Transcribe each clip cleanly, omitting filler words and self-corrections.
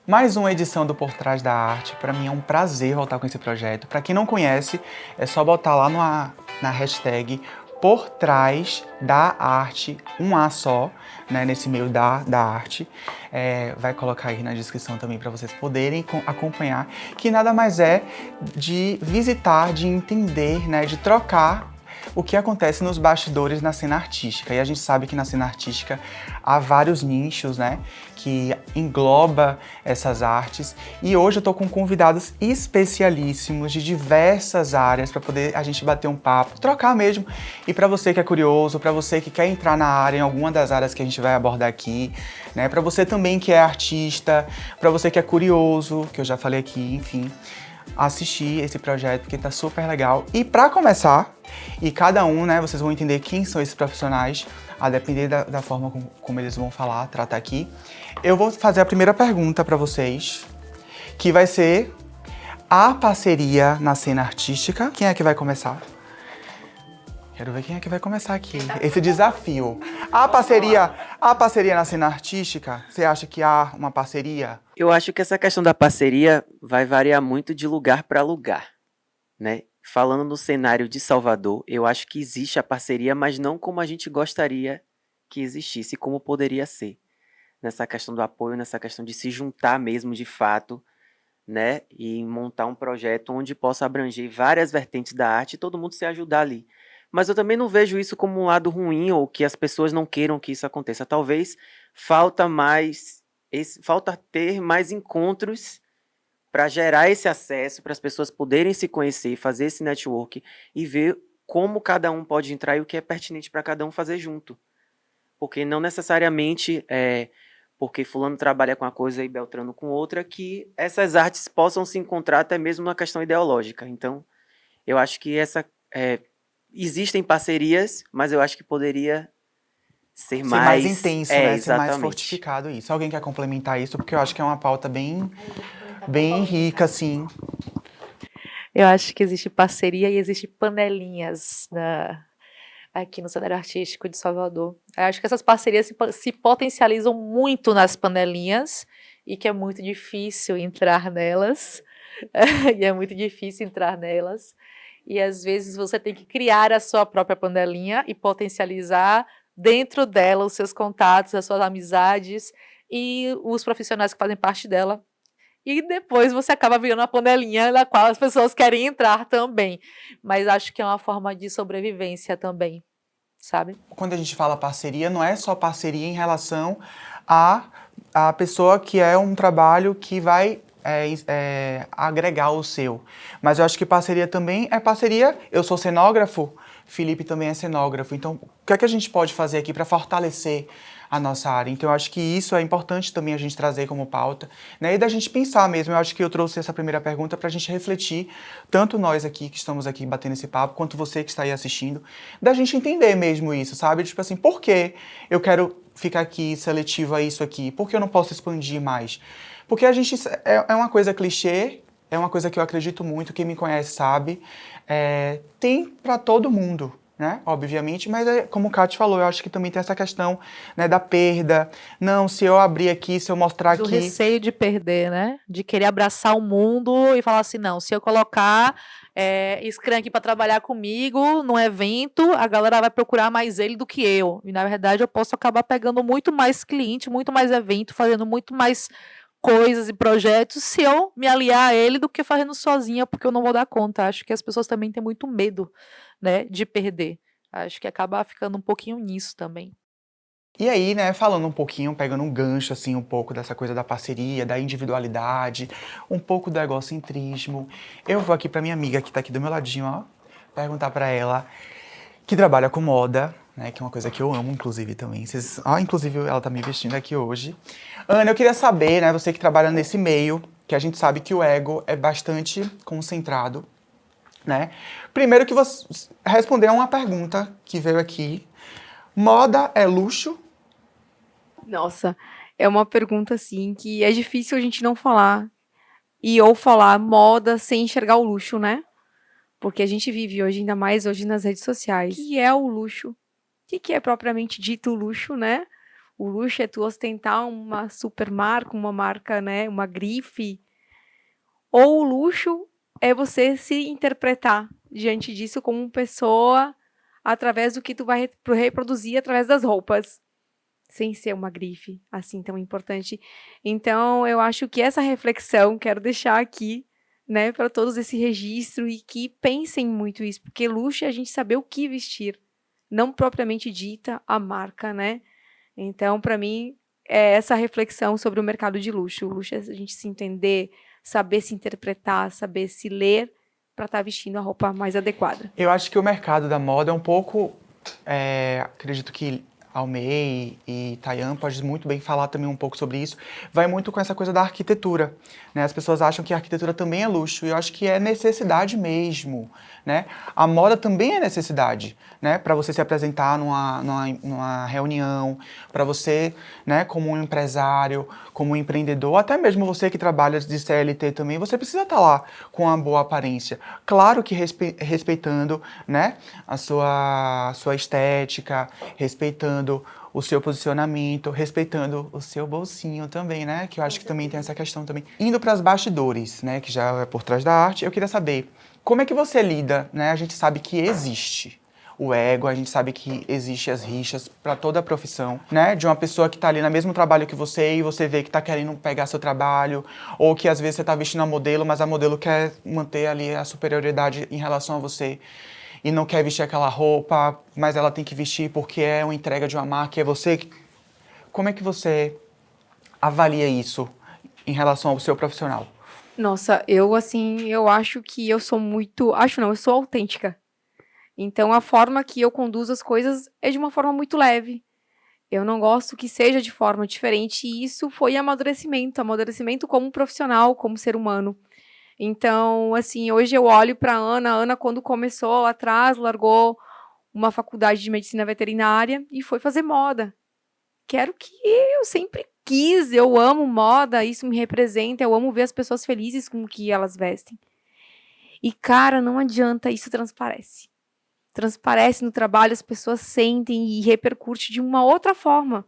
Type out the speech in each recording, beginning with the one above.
Mais uma edição do Por Trás da Arte. Para mim é um prazer voltar com esse projeto. Para quem não conhece, é só botar lá na hashtag Por Trás da Arte, um A só, né, nesse meio da arte. Vai colocar aí na descrição também para vocês poderem acompanhar, que nada mais é de visitar, de entender, né, de trocar o que acontece nos bastidores na cena artística. E a gente sabe que na cena artística há vários nichos, né, que engloba essas artes. E hoje eu tô com convidados especialíssimos de diversas áreas para poder a gente bater um papo, trocar mesmo. E para você que é curioso, para você que quer entrar na área, em alguma das áreas que a gente vai abordar aqui, né, para você também que é artista, para você que é curioso, que eu já falei aqui, enfim, assistir esse projeto porque tá super legal. E para começar, e cada um, né, vocês vão entender quem são esses profissionais, a depender da forma como eles vão falar, tratar aqui. Eu vou fazer a primeira pergunta para vocês, que vai ser a parceria na cena artística. Quem é que vai começar? Quero ver quem é que vai começar aqui. Esse desafio. A parceria na cena artística, você acha que há uma parceria? Eu acho que essa questão da parceria vai variar muito de lugar para lugar, né? Falando no cenário de Salvador, eu acho que existe a parceria, mas não como a gente gostaria que existisse, como poderia ser. Nessa questão do apoio, nessa questão de se juntar mesmo de fato, né? E montar um projeto onde possa abranger várias vertentes da arte e todo mundo se ajudar ali. Mas eu também não vejo isso como um lado ruim ou que as pessoas não queiram que isso aconteça. Talvez falta ter mais encontros para gerar esse acesso, para as pessoas poderem se conhecer, fazer esse network e ver como cada um pode entrar e o que é pertinente para cada um fazer junto. Porque não necessariamente porque fulano trabalha com uma coisa e Beltrano com outra, que essas artes possam se encontrar até mesmo na questão ideológica. Então, eu acho que existem parcerias, mas eu acho que poderia ser Ser mais mais... intenso, né? Ser mais exatamente. fortificado isso. Alguém quer complementar isso? Porque eu acho que é uma pauta bem rica, assim. Eu acho que existe parceria e existe panelinhas aqui no cenário artístico de Salvador. Eu acho que essas parcerias se potencializam muito nas panelinhas e que é muito difícil entrar nelas. E é muito difícil entrar nelas. E às vezes você tem que criar a sua própria panelinha e potencializar dentro dela os seus contatos, as suas amizades e os profissionais que fazem parte dela. E depois você acaba virando uma panelinha na qual as pessoas querem entrar também. Mas acho que é uma forma de sobrevivência também, sabe? Quando a gente fala parceria, não é só parceria em relação à pessoa que é um trabalho que vai agregar o seu. Mas eu acho que parceria também é parceria. Eu sou cenógrafo, Felipe também é cenógrafo. Então, o que é que a gente pode fazer aqui para fortalecer a nossa área? Então, eu acho que isso é importante também a gente trazer como pauta, né? E da gente pensar mesmo. Eu acho que eu trouxe essa primeira pergunta para a gente refletir, tanto nós aqui que estamos aqui batendo esse papo, quanto você que está aí assistindo, da gente entender mesmo isso, sabe? Tipo assim, por que eu quero ficar aqui seletivo a isso aqui? Por que eu não posso expandir mais? Porque a gente é uma coisa clichê, é uma coisa que eu acredito muito, quem me conhece sabe. Tem para todo mundo, né? Obviamente, mas como o Kátia falou, eu acho que também tem essa questão, né, da perda. Não, se eu abrir aqui, se eu mostrar Do aqui. receio de perder, né? De querer abraçar o mundo e falar assim, não, se eu colocar Scrum aqui para trabalhar comigo num evento, a galera vai procurar mais ele do que eu. E na verdade eu posso acabar pegando muito mais cliente, muito mais evento, fazendo muito mais coisas e projetos se eu me aliar a ele do que fazendo sozinha, porque eu não vou dar conta. Acho que as pessoas também têm muito medo, né, de perder. Acho que acaba ficando um pouquinho nisso também. E aí, né, falando um pouquinho, pegando um gancho, assim, um pouco dessa coisa da parceria, da individualidade, um pouco do egocentrismo, eu vou aqui pra minha amiga que tá aqui do meu ladinho, ó, perguntar pra ela, que trabalha com moda, né, que é uma coisa que eu amo, inclusive, também. Inclusive, ela tá me vestindo aqui hoje. Ana, eu queria saber, né, você que trabalha nesse meio, que a gente sabe que o ego é bastante concentrado, né? Primeiro que você responder a uma pergunta que veio aqui. Moda é luxo? Nossa, é uma pergunta assim que é difícil a gente não falar ou falar moda sem enxergar o luxo, né? Porque a gente vive hoje, ainda mais hoje nas redes sociais. O que é o luxo? O que é propriamente dito o luxo, né? O luxo é tu ostentar uma super marca, uma marca, né, uma grife. Ou o luxo é você se interpretar diante disso como pessoa através do que tu vai reproduzir através das roupas, sem ser uma grife assim tão importante. Então, eu acho que essa reflexão quero deixar aqui, né, para todos esse registro e que pensem muito isso, porque luxo é a gente saber o que vestir, não propriamente dita a marca, né? Então, para mim, é essa reflexão sobre o mercado de luxo. O luxo é a gente se entender, saber se interpretar, saber se ler para estar vestindo a roupa mais adequada. Eu acho que o mercado da moda é um pouco. Acredito que Almei e Tayan pode muito bem falar também um pouco sobre isso. Vai muito com essa coisa da arquitetura, né? As pessoas acham que a arquitetura também é luxo, e eu acho que é necessidade mesmo, né? A moda também é necessidade, né? Para você se apresentar numa reunião, para você, né, como um empresário, como um empreendedor, até mesmo você que trabalha de CLT também, você precisa estar lá com uma boa aparência. Claro que respeitando, né, a sua estética, respeitando o seu posicionamento, respeitando o seu bolsinho também, né? Que eu acho que também tem essa questão também. Indo para os bastidores, né? Que já é por trás da arte, eu queria saber como é que você lida, né? A gente sabe que existe o ego, a gente sabe que existe as rixas para toda a profissão, né? De uma pessoa que tá ali no mesmo trabalho que você e você vê que tá querendo pegar seu trabalho, ou que às vezes você tá vestindo a modelo, mas a modelo quer manter ali a superioridade em relação a você e não quer vestir aquela roupa, mas ela tem que vestir porque é uma entrega de uma marca, e é você. Como é que você avalia isso em relação ao seu profissional? Nossa, eu acho que eu sou muito, acho não, eu sou autêntica. Então a forma que eu conduzo as coisas é de uma forma muito leve. Eu não gosto que seja de forma diferente, e isso foi amadurecimento como profissional, como ser humano. Então, assim, hoje eu olho para a Ana quando começou lá atrás, largou uma faculdade de medicina veterinária e foi fazer moda. Quero que eu sempre quis, eu amo moda, isso me representa, eu amo ver as pessoas felizes com o que elas vestem. E, cara, não adianta, isso transparece. Transparece no trabalho, as pessoas sentem e repercute de uma outra forma.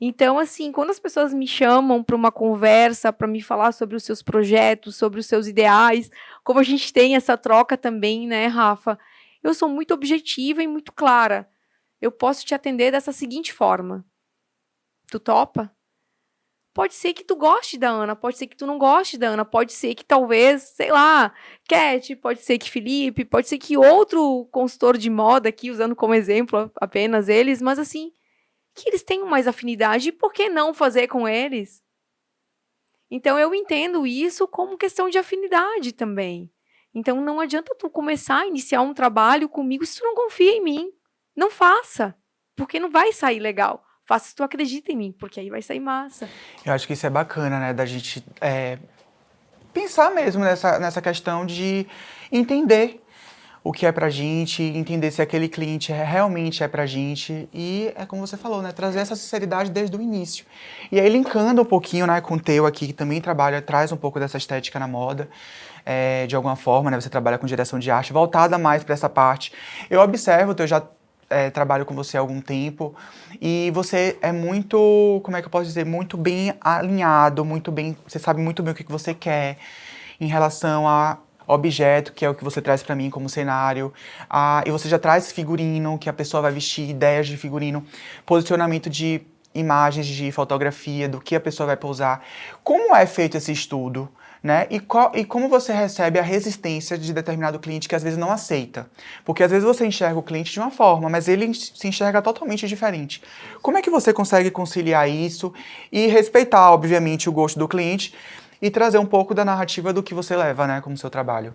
Então, assim, quando as pessoas me chamam para uma conversa, para me falar sobre os seus projetos, sobre os seus ideais, como a gente tem essa troca também, né, Rafa? Eu sou muito objetiva e muito clara. Eu posso te atender dessa seguinte forma. Tu topa? Pode ser que tu goste da Ana, pode ser que tu não goste da Ana, pode ser que talvez, sei lá, Cat, pode ser que Felipe, pode ser que outro consultor de moda aqui, usando como exemplo apenas eles, mas assim, que eles tenham mais afinidade, e por que não fazer com eles? Então eu entendo isso como questão de afinidade também. Então não adianta tu começar a iniciar um trabalho comigo se tu não confia em mim. Não faça, porque não vai sair legal. Faça se tu acredita em mim, porque aí vai sair massa. Eu acho que isso é bacana, né? Da gente pensar mesmo nessa questão de entender o que é pra gente, entender se aquele cliente realmente é pra gente, e é como você falou, né, trazer essa sinceridade desde o início. E aí linkando um pouquinho, né, com o Teu aqui, que também trabalha, traz um pouco dessa estética na moda, de alguma forma, né, você trabalha com direção de arte, voltada mais para essa parte. Eu observo, eu já trabalho com você há algum tempo, e você é muito, como é que eu posso dizer, muito bem alinhado, muito bem, você sabe muito bem o que você quer em relação a objeto, que é o que você traz pra mim como cenário, e você já traz figurino, que a pessoa vai vestir, ideias de figurino, posicionamento de imagens de fotografia, do que a pessoa vai pousar. Como é feito esse estudo, né? E como você recebe a resistência de determinado cliente que às vezes não aceita? Porque às vezes você enxerga o cliente de uma forma, mas ele se enxerga totalmente diferente. Como é que você consegue conciliar isso e respeitar, obviamente, o gosto do cliente, e trazer um pouco da narrativa do que você leva, né, como seu trabalho?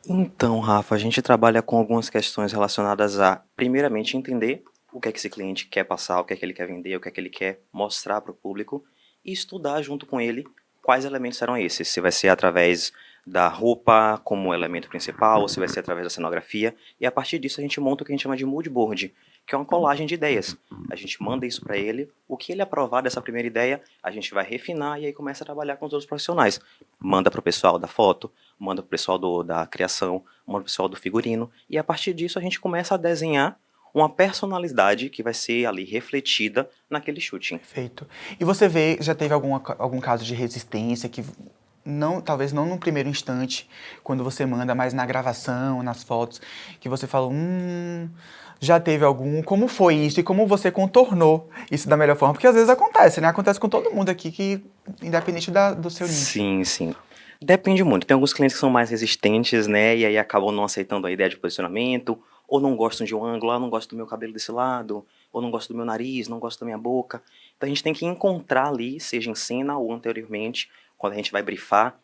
Então, Rafa, a gente trabalha com algumas questões relacionadas a, primeiramente, entender o que é que esse cliente quer passar, o que é que ele quer vender, o que é que ele quer mostrar para o público, e estudar junto com ele quais elementos serão esses. Se vai ser através da roupa como elemento principal, ou se vai ser através da cenografia, e a partir disso a gente monta o que a gente chama de mood board, que é uma colagem de ideias. A gente manda isso para ele, o que ele aprovar dessa primeira ideia, a gente vai refinar e aí começa a trabalhar com os outros profissionais. Manda para o pessoal da foto, manda para o pessoal da criação, manda para o pessoal do figurino, e a partir disso a gente começa a desenhar uma personalidade que vai ser ali refletida naquele shooting. Perfeito. E você já teve algum caso de resistência que não, talvez não no primeiro instante, quando você manda, mas na gravação, nas fotos, que você falou, já teve algum? Como foi isso? E como você contornou isso da melhor forma? Porque às vezes acontece, né? Acontece com todo mundo aqui, que independente do seu nicho. Sim, sim. Depende muito. Tem alguns clientes que são mais resistentes, né? E aí acabam não aceitando a ideia de posicionamento, ou não gostam de um ângulo, não gosto do meu cabelo desse lado, ou não gosto do meu nariz, não gosto da minha boca. Então a gente tem que encontrar ali, seja em cena ou anteriormente, quando a gente vai brifar,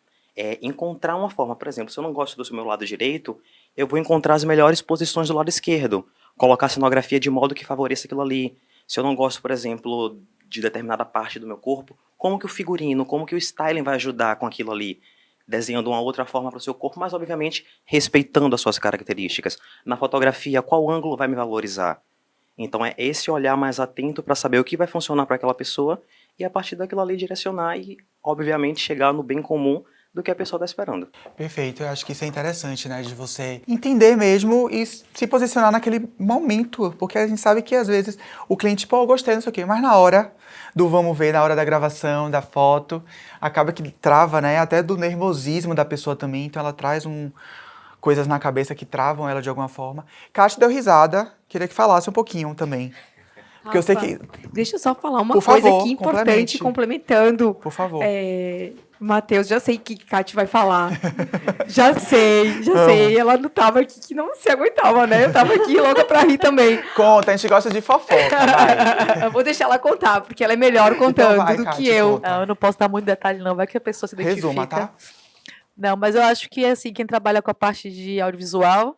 encontrar uma forma. Por exemplo, se eu não gosto do meu lado direito, eu vou encontrar as melhores posições do lado esquerdo, colocar a cenografia de modo que favoreça aquilo ali. Se eu não gosto, por exemplo, de determinada parte do meu corpo, como que o figurino, como que o styling vai ajudar com aquilo ali? Desenhando uma outra forma para o seu corpo, mas obviamente respeitando as suas características. Na fotografia, qual ângulo vai me valorizar? Então é esse olhar mais atento para saber o que vai funcionar para aquela pessoa e a partir daquilo ali direcionar e, obviamente, chegar no bem comum do que a pessoa está esperando. Perfeito, eu acho que isso é interessante, né? De você entender mesmo e se posicionar naquele momento. Porque a gente sabe que às vezes o cliente, pô, eu gostei, não sei o quê, mas na hora do vamos ver, na hora da gravação, da foto, acaba que trava, né? Até do nervosismo da pessoa também. Então ela traz coisas na cabeça que travam ela de alguma forma. Kátia deu risada, queria que falasse um pouquinho também. Porque eu sei que. Deixa eu só falar uma Por coisa favor, aqui importante, complemente. complementando. Por favor. Matheus, já sei o que Kátia vai falar. Já sei. Amo. Ela não tava aqui que não se aguentava, né? Eu tava aqui louca pra rir também. Conta, a gente gosta de fofoca, vai. Eu vou deixar ela contar, porque ela é melhor contando Então vai, do Kátia, que eu. conta. Não, eu não posso dar muito detalhe, não. Vai que a pessoa se identifica. Resuma, tá? Não, mas eu acho que, assim, quem trabalha com a parte de audiovisual,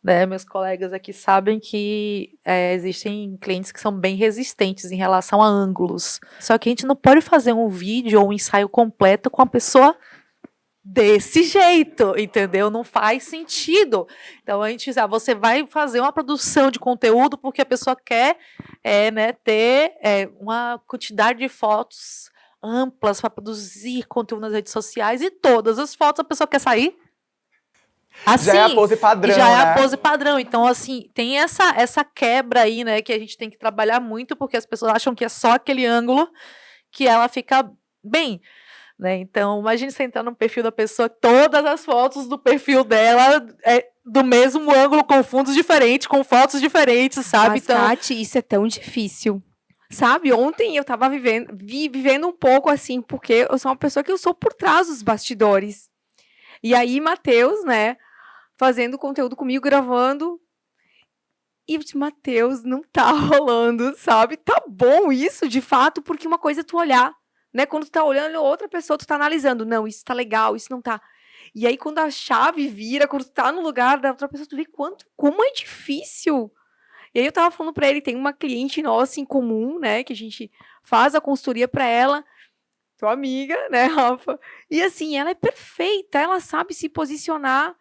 né, meus colegas aqui sabem que existem clientes que são bem resistentes em relação a ângulos. Só que a gente não pode fazer um vídeo ou um ensaio completo com a pessoa desse jeito, entendeu? Não faz sentido. Então a gente você vai fazer uma produção de conteúdo porque a pessoa quer né, ter uma quantidade de fotos amplas para produzir conteúdo nas redes sociais e todas as fotos a pessoa quer sair assim. Já é a pose padrão, Já é a né? pose padrão. Então, assim, tem essa quebra aí, né, que a gente tem que trabalhar muito, porque as pessoas acham que é só aquele ângulo que ela fica bem, né? Então, imagine você entrar no perfil da pessoa, todas as fotos do perfil dela é do mesmo ângulo, com fundos diferentes, com fotos diferentes, sabe? Mas, Então, Kati, isso é tão difícil. Sabe, ontem eu tava vivendo um pouco assim, porque eu sou uma pessoa que eu sou por trás dos bastidores. E aí, Matheus, né, fazendo conteúdo comigo, gravando. E eu disse, Matheus, não tá rolando, sabe? Tá bom isso, de fato, porque uma coisa é tu olhar, né? Quando tu tá olhando outra pessoa, tu tá analisando. Não, isso tá legal, isso não tá. E aí, quando a chave vira, quando tu tá no lugar da outra pessoa, tu vê como é difícil. E aí eu tava falando pra ele, tem uma cliente nossa em comum, né, que a gente faz a consultoria pra ela, tua amiga, né, Rafa? E assim, ela é perfeita, ela sabe se posicionar.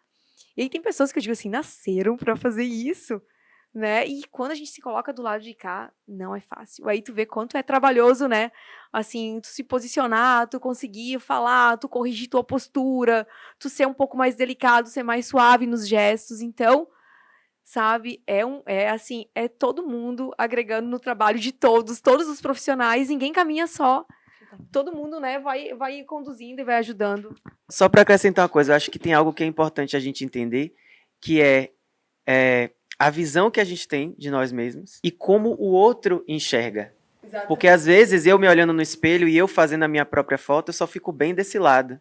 E aí tem pessoas que eu digo assim, nasceram pra fazer isso, né? E quando a gente se coloca do lado de cá, não é fácil. Aí tu vê quanto é trabalhoso, né? Assim, tu se posicionar, tu conseguir falar, tu corrigir tua postura, tu ser um pouco mais delicado, ser mais suave nos gestos. Então, sabe, assim, é todo mundo agregando no trabalho de todos os profissionais, ninguém caminha só. Todo mundo, né, vai conduzindo e vai ajudando. Só para acrescentar uma coisa, eu acho que tem algo que é importante a gente entender, que é a visão que a gente tem de nós mesmos e como o outro enxerga. Exatamente. Porque às vezes eu me olhando no espelho e eu fazendo a minha própria foto, eu só fico bem desse lado.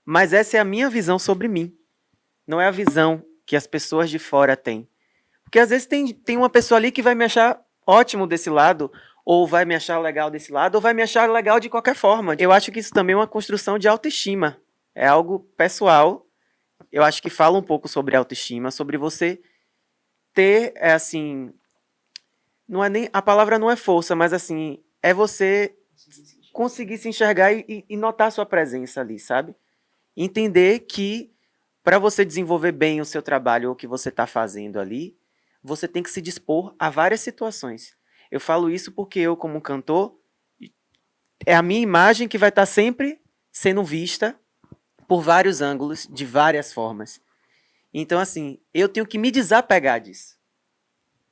Mas essa é a minha visão sobre mim. Não é a visão que as pessoas de fora têm. Porque às vezes tem uma pessoa ali que vai me achar ótimo desse lado, ou vai me achar legal desse lado, ou vai me achar legal de qualquer forma. Eu acho que isso também é uma construção de autoestima. É algo pessoal. Eu acho que fala um pouco sobre autoestima, sobre você ter, assim, não é nem, a palavra não é força, mas assim, é você conseguir se enxergar e notar a sua presença ali, sabe? Entender que para você desenvolver bem o seu trabalho ou o que você está fazendo ali, você tem que se dispor a várias situações. Eu falo isso porque eu, como cantor, é a minha imagem que vai estar sempre sendo vista por vários ângulos, de várias formas. Então, assim, eu tenho que me desapegar disso.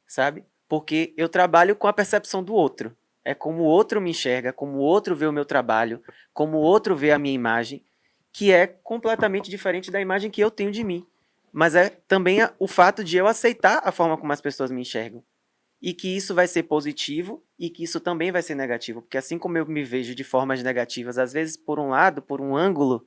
sabe? Porque eu trabalho com a percepção do outro. É como o outro me enxerga, como o outro vê o meu trabalho, como o outro vê a minha imagem, que é completamente diferente da imagem que eu tenho de mim. Mas é também o fato de eu aceitar a forma como as pessoas me enxergam. E que isso vai ser positivo e que isso também vai ser negativo. Porque assim como eu me vejo de formas negativas, às vezes por um lado, por um ângulo,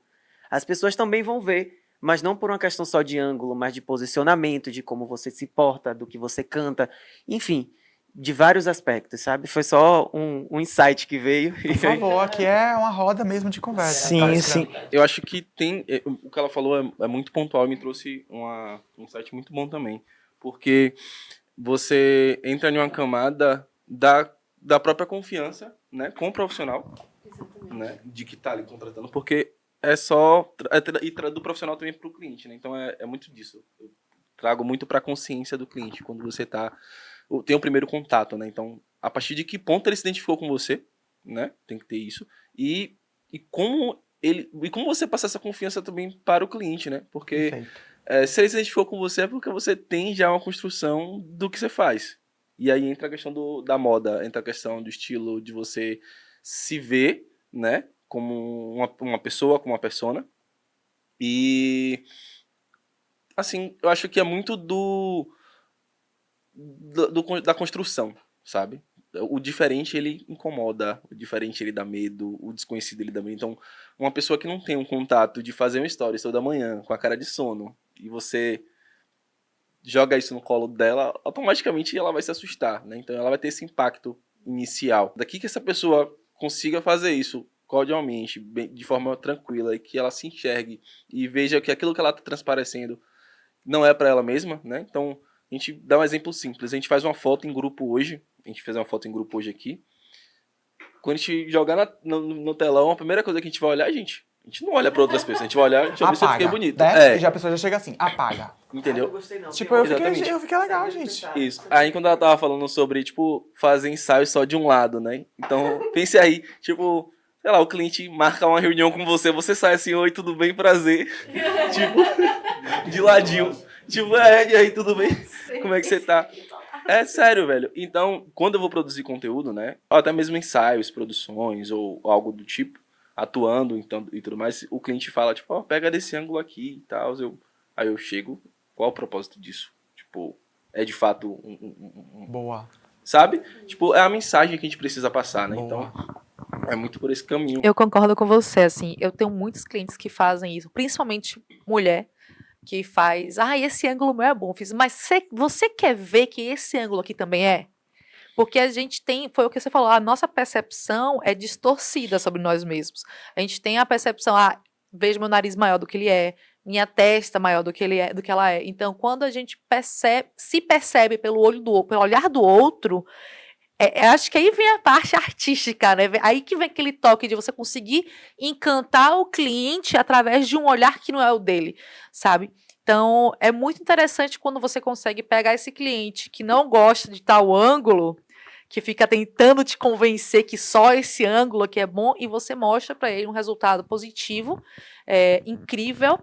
as pessoas também vão ver. Mas não por uma questão só de ângulo, mas de posicionamento, de como você se porta, do que você canta. Enfim, de vários aspectos, sabe? Foi só um insight que veio. Por favor, aqui é uma roda mesmo de conversa. Sim, Tá, sim. Eu acho que o que ela falou é muito pontual e me trouxe um insight muito bom também. Porque você entra em uma camada da própria confiança, né, com o profissional, né, de que tá ali contratando, porque é só do profissional também para o cliente, né? Então é muito disso. Eu trago muito para a consciência do cliente quando você tem o primeiro contato, né? Então, a partir de que ponto ele se identificou com você, né? Tem que ter isso. E como você passa essa confiança também para o cliente, né? Porque Perfeito. se ele se identificou com você é porque você tem já uma construção do que você faz. E aí entra a questão da moda, entra a questão do estilo, de você se ver, né? Como uma pessoa, como uma persona. E, assim, eu acho que é muito da construção, sabe? O diferente, ele incomoda, o diferente, ele dá medo, o desconhecido, ele dá medo. Então, uma pessoa que não tem um contato de fazer um story toda manhã, com a cara de sono, e você joga isso no colo dela, automaticamente ela vai se assustar, né? Então, ela vai ter esse impacto inicial. Daqui que essa pessoa consiga fazer isso cordialmente, de forma tranquila, e que ela se enxergue e veja que aquilo que ela está transparecendo não é para ela mesma, né? Então, a gente dá um exemplo simples. A gente faz uma foto em grupo hoje. A gente fez uma foto em grupo hoje aqui. Quando a gente jogar no telão, a primeira coisa que a gente vai olhar, a gente não olha para outras pessoas. A gente vai olhar, deixa eu ver se eu fiquei Apaga, bonito. né? E já a pessoa já chega assim, apaga. Entendeu? Gostei não. Tipo, eu Exatamente. fiquei legal, gente. Isso. Aí quando ela tava falando sobre, tipo, fazer ensaio só de um lado, né? Então, pense aí, tipo, sei lá, o cliente marca uma reunião com você, você sai assim, oi, tudo bem, prazer. Tipo, de ladinho. Tipo, e aí, tudo bem? Como é que você tá? É sério, velho. Então, quando eu vou produzir conteúdo, né? Ou até mesmo ensaios, produções, ou algo do tipo, atuando então, e tudo mais, o cliente fala, tipo, ó, pega desse ângulo aqui e tal. Aí eu chego, qual o propósito disso? Tipo, é de fato Boa. sabe? Tipo, é a mensagem que a gente precisa passar, né? Boa. Então, é muito por esse caminho. Eu concordo com você, assim, eu tenho muitos clientes que fazem isso, principalmente mulher, que faz, esse ângulo meu é bom, fiz, mas você quer ver que esse ângulo aqui também é? Porque a gente tem, foi o que você falou, a nossa percepção é distorcida sobre nós mesmos. A gente tem a percepção, vejo meu nariz maior do que ele é, minha testa maior do que ele é, do que ela é. Então, quando a gente se percebe pelo olhar do outro, acho que aí vem a parte artística, né? Aí que vem aquele toque de você conseguir encantar o cliente através de um olhar que não é o dele, sabe? Então, é muito interessante quando você consegue pegar esse cliente que não gosta de tal ângulo, que fica tentando te convencer que só esse ângulo aqui é bom, e você mostra para ele um resultado positivo, incrível,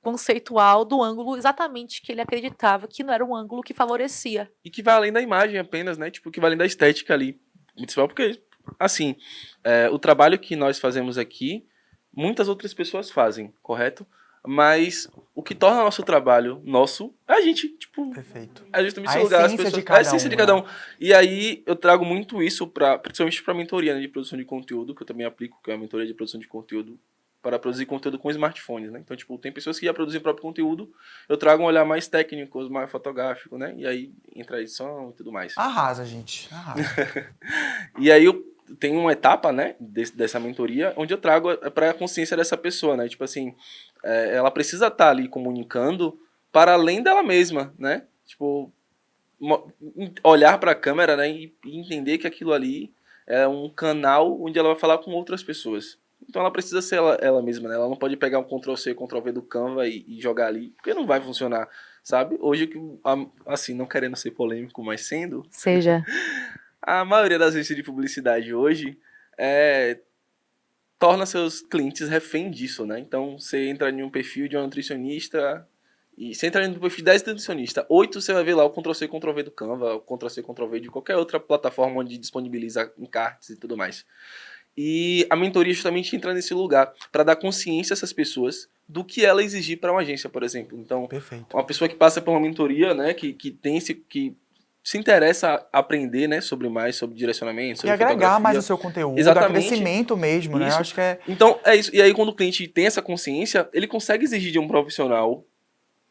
conceitual do ângulo exatamente que ele acreditava que não era um ângulo que favorecia. E que vai além da imagem apenas, né? Tipo, que vai além da estética ali. Principal porque, assim, o trabalho que nós fazemos aqui, muitas outras pessoas fazem, correto? Mas o que torna nosso trabalho nosso é a gente, tipo, Perfeito. é justamente A esse lugar, as essência pessoas, de cada a essência de um, cada né? um. E aí eu trago muito isso principalmente para mentoria, né, de produção de conteúdo, que eu também aplico, que é a mentoria de produção de conteúdo para produzir conteúdo com smartphones, né? Então, tipo, tem pessoas que já produzem o próprio conteúdo, eu trago um olhar mais técnico, mais fotográfico, né? E aí entra a edição e tudo mais. Arrasa, gente. Arrasa. E aí eu tenho uma etapa, né, dessa mentoria, onde eu trago para a consciência dessa pessoa, né? Tipo assim, ela precisa estar ali comunicando para além dela mesma, né? Tipo, olhar para a câmera, né, e entender que aquilo ali é um canal onde ela vai falar com outras pessoas. Então ela precisa ser ela mesma, né? Ela não pode pegar um Ctrl+C, Ctrl+V do Canva e jogar ali, porque não vai funcionar, sabe? Hoje, assim, não querendo ser polêmico, mas sendo, Seja. a maioria das agências de publicidade hoje torna seus clientes refém disso, né? Então você entra em um perfil de uma nutricionista E você entra no perfil de 10 nutricionistas, 8 você vai ver lá o Ctrl+C, Ctrl+V do Canva, o Ctrl+C, Ctrl+V de qualquer outra plataforma onde disponibiliza encartes e tudo mais. E a mentoria justamente entra nesse lugar para dar consciência a essas pessoas do que ela exigir para uma agência, por exemplo. Então, Perfeito. uma pessoa que passa por uma mentoria, né, que se interessa a aprender, né, sobre direcionamento, E sobre agregar fotografia. mais o seu conteúdo, a Exatamente. crescimento mesmo, né? Eu Isso. acho que é... Então, é isso. E aí, quando o cliente tem essa consciência, ele consegue exigir de um profissional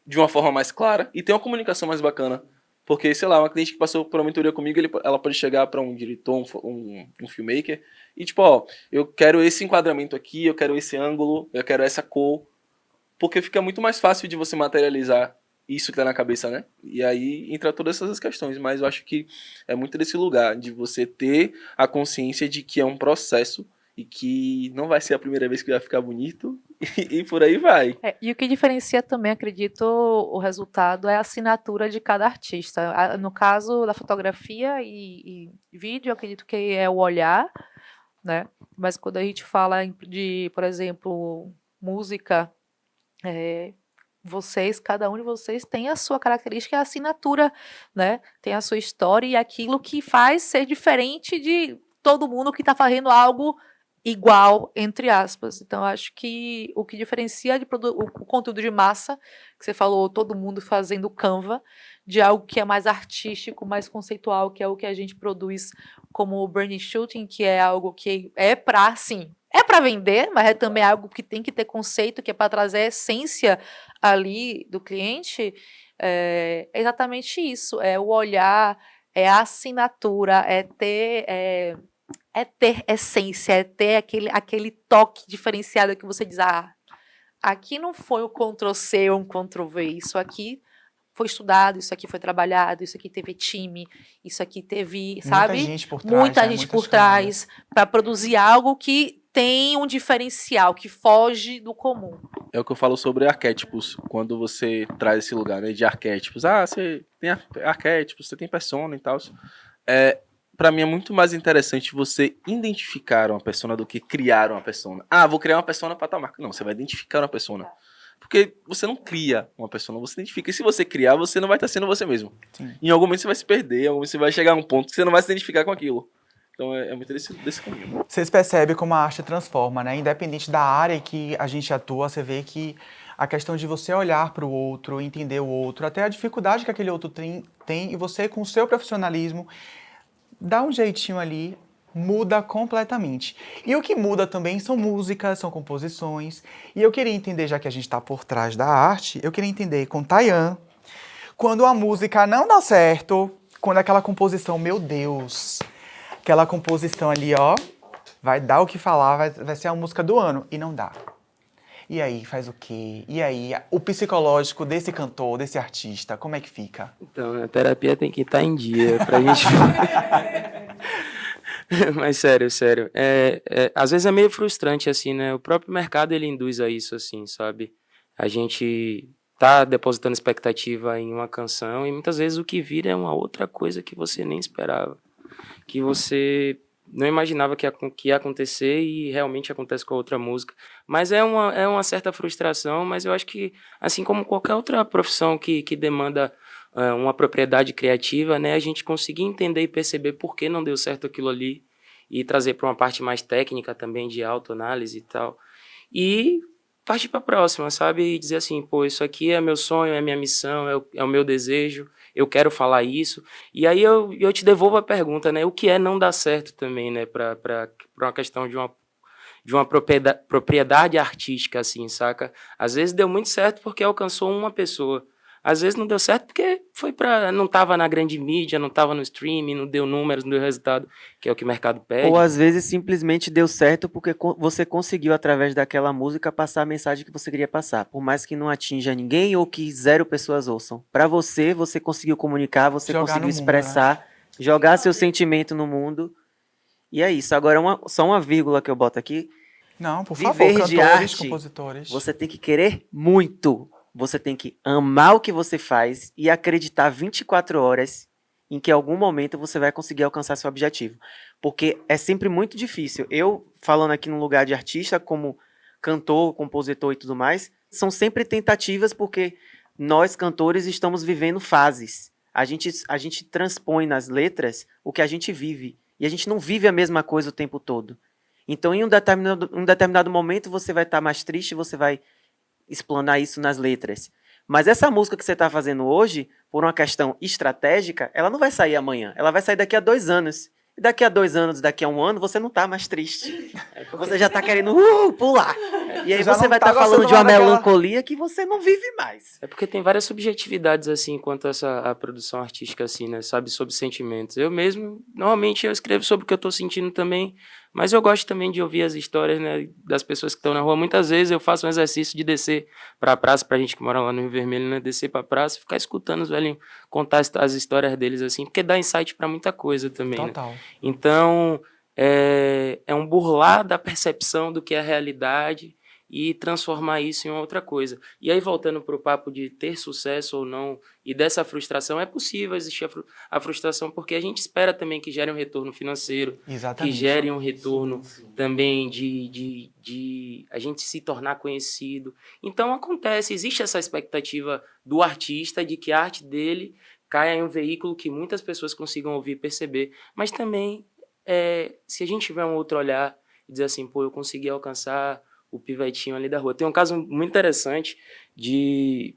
de uma forma mais clara e ter uma comunicação mais bacana. Porque, sei lá, uma cliente que passou por uma mentoria comigo, ela pode chegar para um diretor, um filmmaker, e tipo, ó, eu quero esse enquadramento aqui, eu quero esse ângulo, eu quero essa cor, porque fica muito mais fácil de você materializar isso que tá na cabeça, né? E aí entra todas essas questões, mas eu acho que é muito desse lugar, de você ter a consciência de que é um processo e que não vai ser a primeira vez que vai ficar bonito e por aí vai. E o que diferencia também, acredito, o resultado é a assinatura de cada artista. No caso da fotografia e vídeo, eu acredito que é o olhar, né? Mas quando a gente fala de, por exemplo, música, cada um de vocês tem a sua característica, a assinatura, né? Tem a sua história e aquilo que faz ser diferente de todo mundo que está fazendo algo igual, entre aspas. Então, acho que o que diferencia o conteúdo de massa, que você falou, todo mundo fazendo Canva, de algo que é mais artístico, mais conceitual, que é o que a gente produz como o Burning Shooting, que é algo que é para, sim, é para vender, mas é também algo que tem que ter conceito, que é para trazer a essência ali do cliente. É exatamente isso, é o olhar, é a assinatura, é ter essência, é ter aquele toque diferenciado que você diz, aqui não foi um Ctrl+C ou um Ctrl+V, isso aqui foi estudado, isso aqui foi trabalhado, isso aqui teve time, isso aqui teve, sabe? Muita gente por trás, Muita né? gente Muitas por trás para produzir algo que tem um diferencial, que foge do comum. É o que eu falo sobre arquétipos, quando você traz esse lugar, né, de arquétipos. Você tem arquétipos, você tem persona e tal. Pra mim é muito mais interessante você identificar uma persona do que criar uma persona. Vou criar uma persona para tal marca. Não, você vai identificar uma persona. Porque você não cria uma persona, você identifica. E se você criar, você não vai estar sendo você mesmo. Sim. Em algum momento você vai se perder, em algum momento você vai chegar a um ponto que você não vai se identificar com aquilo. Então é muito desse caminho. Vocês percebem como a arte transforma, né? Independente da área que a gente atua, você vê que a questão de você olhar para o outro, entender o outro, até a dificuldade que aquele outro tem, e você, com o seu profissionalismo, dá um jeitinho ali, muda completamente. E o que muda também são músicas, são composições. E eu queria entender, já que a gente está por trás da arte, eu queria entender com Tayan, quando a música não dá certo, quando aquela composição, meu Deus, aquela composição ali, ó, vai dar o que falar, vai ser a música do ano, e não dá. E aí, faz o quê? E aí, o psicológico desse cantor, desse artista, como é que fica? Então, a terapia tem que estar em dia pra gente... Mas sério. Às vezes é meio frustrante, assim, né? O próprio mercado, ele induz a isso, assim, sabe? A gente tá depositando expectativa em uma canção e muitas vezes o que vira é uma outra coisa que você nem esperava. Que você não imaginava que ia acontecer e realmente acontece com a outra música. Mas é uma certa frustração, mas eu acho que, assim como qualquer outra profissão que demanda uma propriedade criativa, né, a gente conseguir entender e perceber por que não deu certo aquilo ali e trazer para uma parte mais técnica também, de autoanálise e tal. E partir para a próxima, sabe? E dizer assim, pô, isso aqui é meu sonho, é minha missão, é o meu desejo, eu quero falar isso. E aí eu te devolvo a pergunta, né? O que é não dar certo também, né? Para uma questão de uma propriedade artística, assim, saca? Às vezes deu muito certo porque alcançou uma pessoa. Às vezes não deu certo porque não estava na grande mídia, não estava no streaming, não deu números, não deu resultado, que é o que o mercado pede. Ou às vezes simplesmente deu certo porque você conseguiu, através daquela música, passar a mensagem que você queria passar. Por mais que não atinja ninguém ou que 0 pessoas ouçam. Para você conseguiu comunicar, você Jogar conseguiu no mundo, expressar, jogar seu sentimento no mundo. E é isso. Agora, só uma vírgula que eu boto aqui. Não, por Viver favor, de cantores, arte, compositores. Você tem que querer muito. Você tem que amar o que você faz e acreditar 24 horas em que em algum momento você vai conseguir alcançar seu objetivo. Porque é sempre muito difícil. Eu, falando aqui no lugar de artista, como cantor, compositor e tudo mais, são sempre tentativas porque nós, cantores, estamos vivendo fases. A gente transpõe nas letras o que a gente vive. E a gente não vive a mesma coisa o tempo todo. Então, em um determinado momento, você vai estar mais triste, você vai explanar isso nas letras. Mas essa música que você está fazendo hoje, por uma questão estratégica, ela não vai sair amanhã. Ela vai sair daqui a 2 anos. E daqui a 2 anos, daqui a 1 ano, você não está mais triste. Você já está querendo pular. E aí Já você não vai tá estar falando gostando de uma mais daquela- melancolia que você não vive mais. É porque tem várias subjetividades, assim, quanto a produção artística, assim, né? Sabe, sobre sentimentos. Eu mesmo, normalmente, eu escrevo sobre o que eu tô sentindo também, mas eu gosto também de ouvir as histórias, né, das pessoas que estão na rua. Muitas vezes eu faço um exercício de descer pra praça, pra gente que mora lá no Rio Vermelho, né? Descer pra praça e ficar escutando os velhinhos contar as histórias deles, assim, porque dá insight pra muita coisa também, né? Total. Então, é um burlar da percepção do que é a realidade e transformar isso em outra coisa. E aí, voltando para o papo de ter sucesso ou não, e dessa frustração, é possível existir a frustração, porque a gente espera também que gere um retorno financeiro, que Exatamente. gere um retorno também de a gente se tornar conhecido. Então, acontece, existe essa expectativa do artista de que a arte dele caia em um veículo que muitas pessoas consigam ouvir e perceber, mas também, se a gente tiver um outro olhar e dizer assim, pô, eu consegui alcançar o pivetinho ali da rua. Tem um caso muito interessante de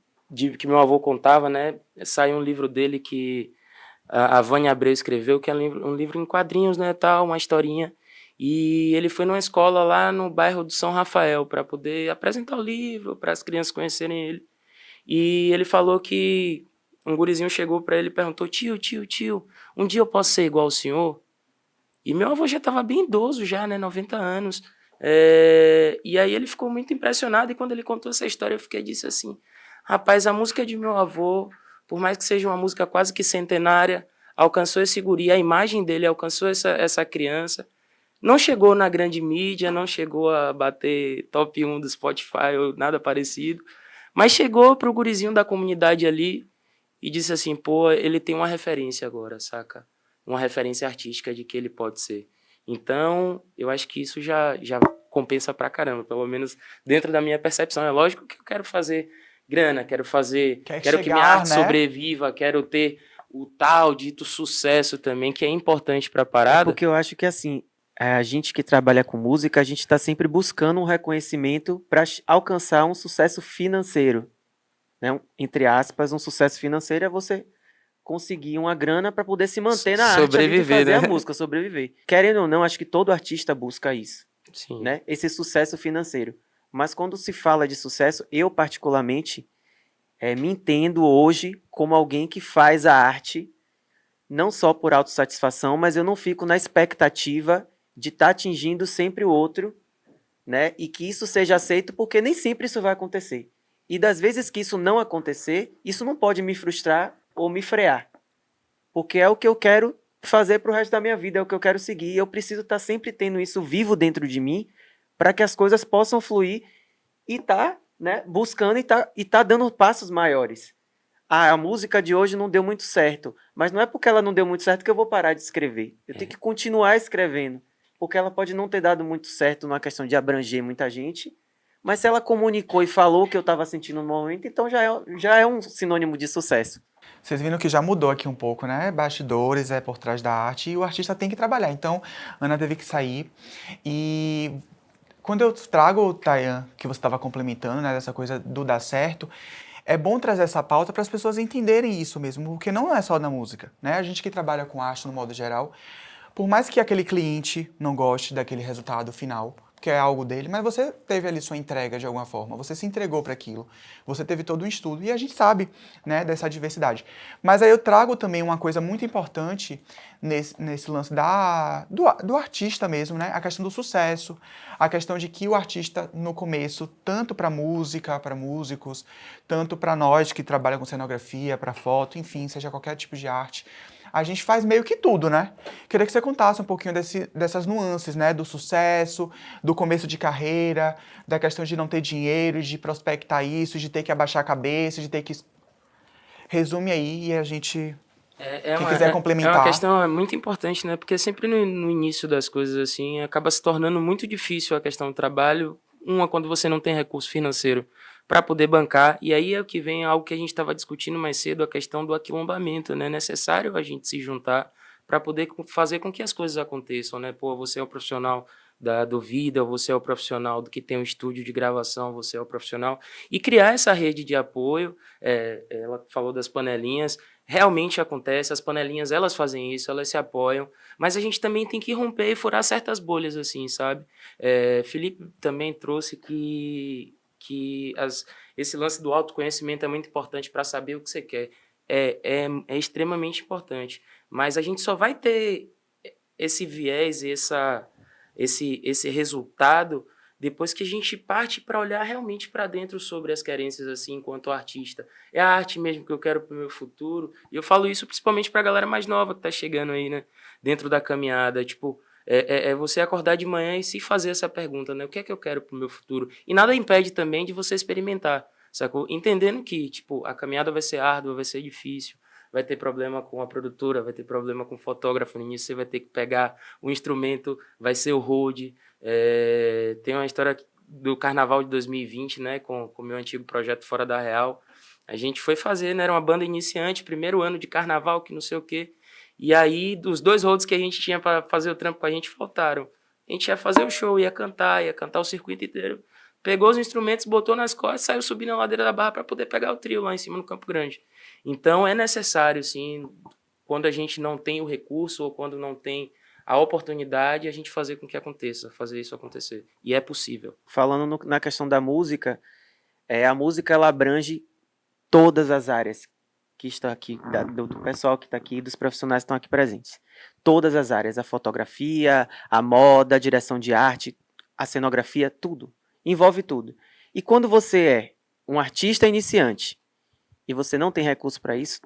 que meu avô contava, né? Saiu um livro dele que a Vânia Abreu escreveu, que é um livro em quadrinhos, né, tal, uma historinha. E ele foi numa escola lá no bairro do São Rafael para poder apresentar o livro, para as crianças conhecerem ele. E ele falou que um gurizinho chegou para ele e perguntou: tio, um dia eu posso ser igual ao senhor? E meu avô já estava bem idoso já, né, 90 anos. E aí ele ficou muito impressionado, e quando ele contou essa história eu disse assim, rapaz, a música de meu avô, por mais que seja uma música quase que centenária, alcançou esse guri, a imagem dele alcançou essa criança, não chegou na grande mídia, não chegou a bater top 1 do Spotify ou nada parecido, mas chegou pro gurizinho da comunidade ali e disse assim, pô, ele tem uma referência agora, saca? Uma referência artística de que ele pode ser. Então, eu acho que isso já compensa pra caramba, pelo menos dentro da minha percepção. É lógico que eu quero fazer grana, quero que minha arte sobreviva, quero ter o tal dito sucesso também, que é importante pra parada. Porque eu acho que, assim, a gente que trabalha com música, a gente está sempre buscando um reconhecimento para alcançar um sucesso financeiro. Né? Entre aspas, um sucesso financeiro é você conseguir uma grana para poder se manter na arte, fazer né? a música, sobreviver. Querendo ou não, acho que todo artista busca isso, Sim. né? Esse sucesso financeiro. Mas quando se fala de sucesso, eu particularmente me entendo hoje como alguém que faz a arte não só por autossatisfação, mas eu não fico na expectativa de estar atingindo sempre o outro, né? E que isso seja aceito, porque nem sempre isso vai acontecer. E das vezes que isso não acontecer, isso não pode me frustrar ou me frear, porque é o que eu quero fazer pro resto da minha vida, é o que eu quero seguir, e eu preciso estar sempre tendo isso vivo dentro de mim, para que as coisas possam fluir e tá, né, buscando e tá dando passos maiores. A música de hoje não deu muito certo, mas não é porque ela não deu muito certo que eu vou parar de escrever. Eu tenho que continuar escrevendo, porque ela pode não ter dado muito certo na questão de abranger muita gente, mas se ela comunicou e falou o que eu estava sentindo no momento, então já é um sinônimo de sucesso. Vocês viram que já mudou aqui um pouco, né? Bastidores, por trás da arte, e o artista tem que trabalhar. Então, a Ana teve que sair. E quando eu trago, Tayan, que você estava complementando, né, dessa coisa do dar certo, é bom trazer essa pauta para as pessoas entenderem isso mesmo, porque não é só na música, né? A gente que trabalha com arte no modo geral, por mais que aquele cliente não goste daquele resultado final, que é algo dele, mas você teve ali sua entrega de alguma forma, você se entregou para aquilo, você teve todo um estudo, e a gente sabe, né, dessa diversidade. Mas aí eu trago também uma coisa muito importante nesse lance do artista mesmo, né, a questão do sucesso, a questão de que o artista, no começo, tanto para música, para músicos, tanto para nós que trabalham com cenografia, para foto, enfim, seja qualquer tipo de arte, a gente faz meio que tudo, né? Queria que você contasse um pouquinho dessas nuances, né? Do sucesso, do começo de carreira, da questão de não ter dinheiro, de prospectar isso, de ter que abaixar a cabeça, de ter que... Resume aí e a gente... Quem quiser complementar. É uma questão muito importante, né? Porque sempre no início das coisas, assim, acaba se tornando muito difícil a questão do trabalho. Quando você não tem recurso financeiro para poder bancar. E aí é o que vem algo que a gente estava discutindo mais cedo, a questão do aquilombamento, né? É necessário a gente se juntar para poder fazer com que as coisas aconteçam, né? Pô, você é um profissional do vídeo, você é o profissional do que tem um estúdio de gravação, você é o profissional. E criar essa rede de apoio, ela falou das panelinhas, realmente acontece, as panelinhas, elas fazem isso, elas se apoiam, mas a gente também tem que romper e furar certas bolhas, assim, sabe? Felipe também trouxe esse lance do autoconhecimento é muito importante para saber o que você quer. É extremamente importante. Mas a gente só vai ter esse viés, esse resultado depois que a gente parte para olhar realmente para dentro sobre as querências, assim, enquanto artista. É a arte mesmo que eu quero para o meu futuro. E eu falo isso principalmente para a galera mais nova que está chegando aí, né? Dentro da caminhada. Tipo, é você acordar de manhã e se fazer essa pergunta, né? O que é que eu quero para o meu futuro? E nada impede também de você experimentar, sacou? Entendendo que, tipo, a caminhada vai ser árdua, vai ser difícil, vai ter problema com a produtora, vai ter problema com o fotógrafo, no início você vai ter que pegar o instrumento, vai ser o Rode. Tem uma história do Carnaval de 2020, né, com o meu antigo projeto Fora da Real. A gente foi fazer, né, era uma banda iniciante, primeiro ano de Carnaval, que não sei o quê. E aí, dos 2 Rhodes que a gente tinha para fazer o trampo com a gente, faltaram. A gente ia fazer o show, ia cantar o circuito inteiro. Pegou os instrumentos, botou nas costas, saiu subindo a ladeira da barra para poder pegar o trio lá em cima no Campo Grande. Então é necessário, sim, quando a gente não tem o recurso ou quando não tem a oportunidade, a gente fazer com que aconteça, fazer isso acontecer. E é possível. Falando na questão da música, a música ela abrange todas as áreas que estão aqui, do pessoal que está aqui, dos profissionais que estão aqui presentes. Todas as áreas, a fotografia, a moda, a direção de arte, a cenografia, tudo. Envolve tudo. E quando você é um artista iniciante e você não tem recurso para isso,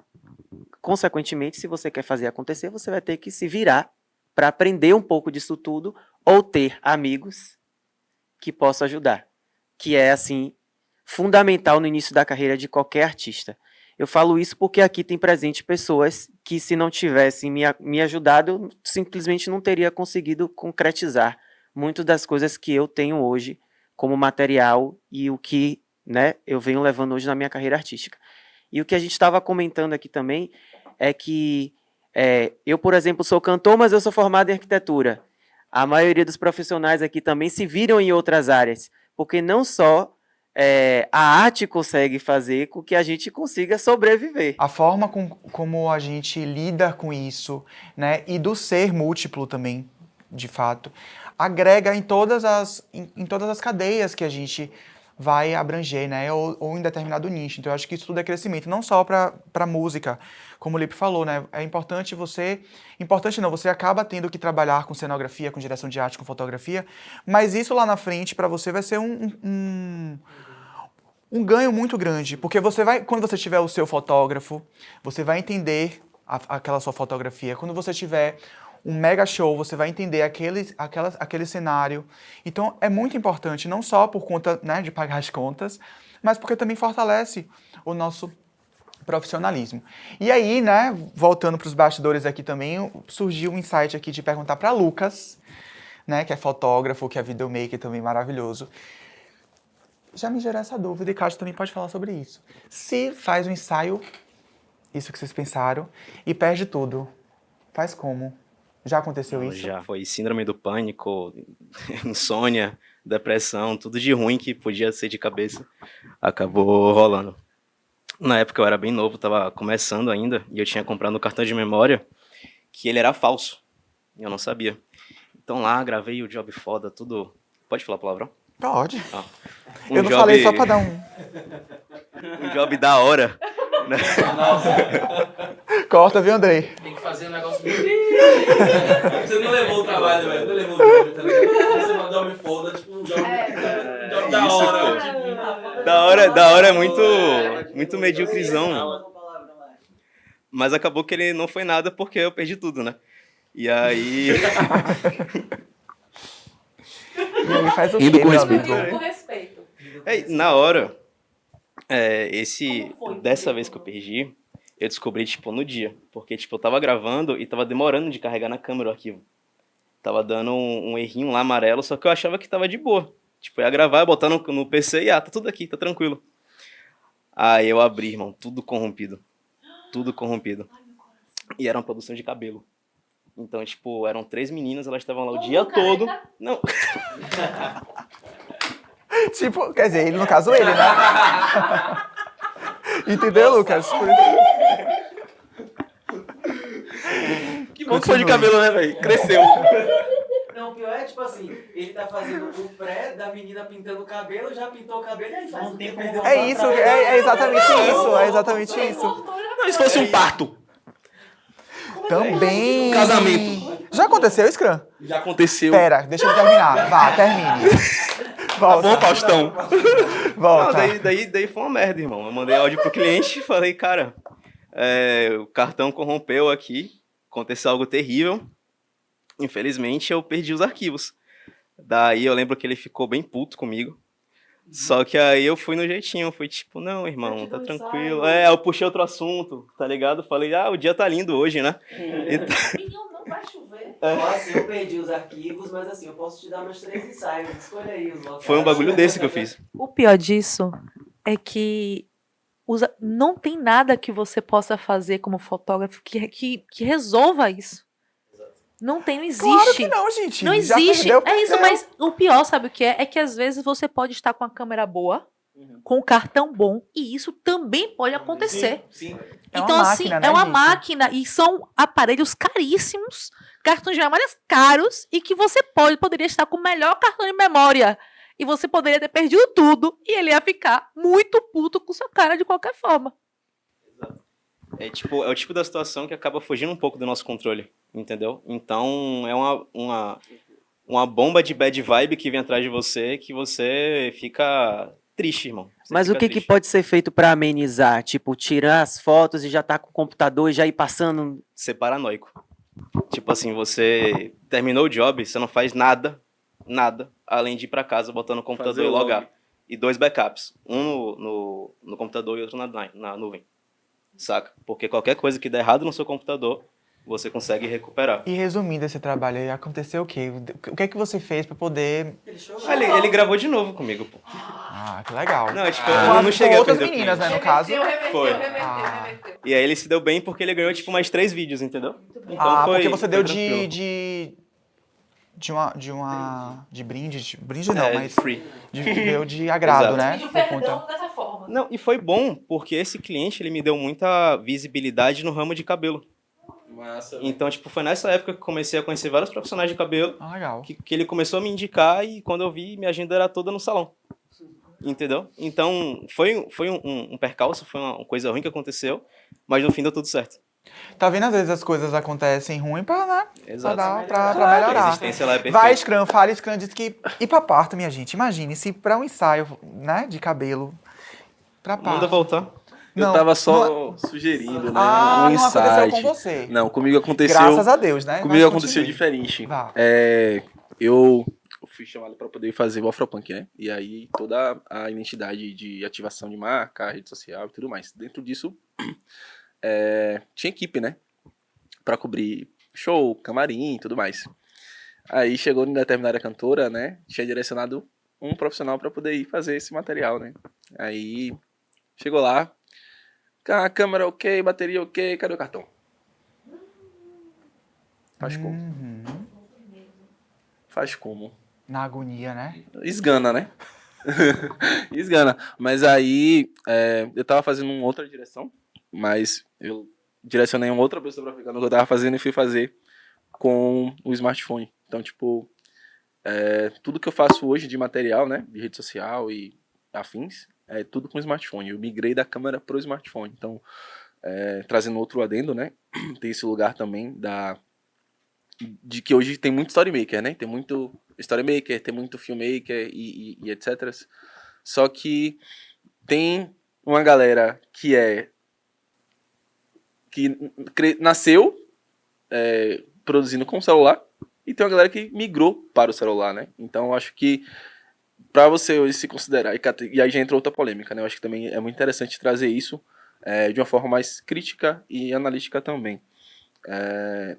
consequentemente, se você quer fazer acontecer, você vai ter que se virar para aprender um pouco disso tudo ou ter amigos que possam ajudar, que é, assim, fundamental no início da carreira de qualquer artista. Eu falo isso porque aqui tem presente pessoas que, se não tivessem me ajudado, eu simplesmente não teria conseguido concretizar muitas das coisas que eu tenho hoje como material e o que, né, eu venho levando hoje na minha carreira artística. E o que a gente estava comentando aqui também é que eu, por exemplo, sou cantor, mas eu sou formado em arquitetura. A maioria dos profissionais aqui também se viram em outras áreas, porque não só a arte consegue fazer com que a gente consiga sobreviver. A forma como a gente lida com isso, né, e do ser múltiplo também, de fato, agrega em todas as cadeias que a gente vai abranger, né, ou em determinado nicho. Então eu acho que isso tudo é crescimento, não só para música, como o Lipe falou, né, é importante você acaba tendo que trabalhar com cenografia, com direção de arte, com fotografia, mas isso lá na frente para você vai ser um ganho muito grande, porque quando você tiver o seu fotógrafo, você vai entender aquela sua fotografia. Quando você tiver um mega show, você vai entender aquele cenário. Então, é muito importante, não só por conta, né, de pagar as contas, mas porque também fortalece o nosso profissionalismo. E aí, né, voltando para os bastidores aqui também, surgiu um insight aqui de perguntar para Lucas, né, que é fotógrafo, que é videomaker também maravilhoso. Já me gerou essa dúvida e Cássio também pode falar sobre isso. Se faz um ensaio, isso que vocês pensaram, e perde tudo, faz como? Já aconteceu isso? Já foi síndrome do pânico, insônia, depressão, tudo de ruim que podia ser de cabeça, acabou rolando. Na época eu era bem novo, tava começando ainda, e eu tinha comprado um cartão de memória que ele era falso, e eu não sabia. Então lá, gravei o job foda, tudo... Pode falar palavrão? Pode. Ah. Eu não falei só pra dar um job da hora. Né? Corta, viu, Andrei? Tem que fazer um negócio bem... Você não levou o trabalho, velho. Não levou o job, tá ligado? Você mandou me foda, tipo, um job da isso, hora. Tipo, da hora é muito mediocrizão. Mas acabou que ele não foi nada porque eu perdi tudo, né? E aí... E aí faz o Indo quê, com meu respeito. amigo? Com respeito. Na hora, dessa vez que eu perdi, eu descobri, tipo, no dia. Porque, tipo, eu tava gravando e tava demorando de carregar na câmera o arquivo. Tava dando um errinho lá amarelo, só que eu achava que tava de boa. Tipo, eu ia gravar, ia botar no PC e, tá tudo aqui, tá tranquilo. Aí eu abri, irmão, tudo corrompido. Tudo corrompido. E era uma produção de cabelo. Então, tipo, eram 3 meninas, elas estavam lá o dia todo. Não, Tipo, quer dizer, ele no caso ele, né? Entendeu, Lucas? Por isso- Que bom que foi de cabelo, né, velho? Cresceu. Não, o pior é, tipo assim, ele tá fazendo o pré da menina pintando o cabelo, já pintou o cabelo e aí faz o tempo. É isso, é exatamente isso, é exatamente isso. Não, se fosse um parto. Também. Casamento. Já aconteceu, Scrum? Já aconteceu. Pera, deixa eu terminar. Vá, termine. Tá bom, Volta, Faustão? não, volta. daí foi uma merda, irmão. Eu mandei áudio pro cliente e falei, cara, o cartão corrompeu aqui, aconteceu algo terrível. Infelizmente, eu perdi os arquivos. Daí eu lembro que ele ficou bem puto comigo. Só que aí eu fui no jeitinho, fui tipo, não, irmão, tá tranquilo. Eu puxei outro assunto, tá ligado? Falei, o dia tá lindo hoje, né? Então, Menino, não vai chover. Assim, eu perdi os arquivos, mas assim, eu posso te dar meus 3 ensaios. Escolha aí os locais. foi um bagulho desse que eu fiz. O pior disso é que não tem nada que você possa fazer como fotógrafo que resolva isso. Não tem, não existe. Claro que não, gente. Não Já existe. perdeu, É isso, perdeu. mas o pior, sabe o que é? É que às vezes você pode estar com a câmera boa, com o cartão bom, e isso também pode acontecer. Sim. É uma Então, assim, máquina, né, é uma gente? máquina e são aparelhos caríssimos, cartões de memória caros, e que você poderia estar com o melhor cartão de memória. E você poderia ter perdido tudo, e ele ia ficar muito puto com sua cara de qualquer forma. É o tipo da situação que acaba fugindo um pouco do nosso controle, entendeu? Então é uma bomba de bad vibe que vem atrás de você que você fica triste, irmão. Você Mas o fica que triste. pode ser feito pra amenizar? Tipo, tirar as fotos e já tá com o computador e já ir passando. Ser paranoico. Tipo assim, você terminou o job, você não faz nada, além de ir pra casa botando o computador Fazer e o log. logar. E 2 backups. Um no computador e outro na nuvem. Saca? Porque qualquer coisa que der errado no seu computador, você consegue recuperar. E resumindo esse trabalho aí, aconteceu o quê? O que é que você fez pra poder... Ele gravou de novo comigo, pô. Ah, que legal. Não, tipo, Com eu não cheguei a outras perder o meninas, né, cliente. no caso. Foi. Ah. E aí ele se deu bem porque ele ganhou, tipo, mais 3 vídeos, entendeu? Então Porque você deu tranquilo. de brinde não, mas free. deu de agrado, Exato. né? Pediu Por conta- perdão dessa forma. Não, e foi bom porque esse cliente, ele me deu muita visibilidade no ramo de cabelo. Massa. Então, tipo, foi nessa época que eu comecei a conhecer vários profissionais de cabelo, Ah, legal. que ele começou a me indicar e quando eu vi, minha agenda era toda no salão. Entendeu? Então, foi um percalço, foi uma coisa ruim que aconteceu, mas no fim deu tudo certo. Tá vendo? Às vezes as coisas acontecem ruim pra, né? Exato. Pra A melhorar. existência lá é perfeita. Vai, Scrum, fala, Scrum disse que ir pra parto, minha gente. Imagine, se pra um ensaio, né, de cabelo, pra parto. Manda voltar. Eu Não, tava só sugerindo, né? Ah, um não aconteceu insight. com você. Não, comigo aconteceu. Graças a Deus, né? Comigo Mas aconteceu continue. diferente. Vá. Eu fui chamado para poder fazer o Afropunk, né? E aí toda a identidade de ativação de marca, rede social e tudo mais. Dentro disso, tinha equipe, né? Para cobrir show, camarim e tudo mais. Aí chegou em determinada cantora, né? Tinha direcionado um profissional para poder ir fazer esse material, né? Aí chegou lá, a câmera ok, bateria ok, cadê o cartão? Faz como? Uhum. Faz como? Na agonia, né? Esgana, né? Esgana. Mas aí, eu tava fazendo uma outra direção, mas eu direcionei uma outra pessoa pra ficar no que eu tava fazendo e fui fazer com o smartphone. Então, tipo, tudo que eu faço hoje de material, né, de rede social e afins, é tudo com smartphone. Eu migrei da câmera pro smartphone. Então, trazendo outro adendo, né, tem esse lugar também de que hoje tem muito storymaker, né? Tem muito storymaker, tem muito filmmaker e etc. Só que tem uma galera que nasceu produzindo com o celular e tem uma galera que migrou para o celular, né? Então eu acho que para você hoje se considerar, e aí já entra outra polêmica, né? Eu acho que também é muito interessante trazer isso de uma forma mais crítica e analítica também.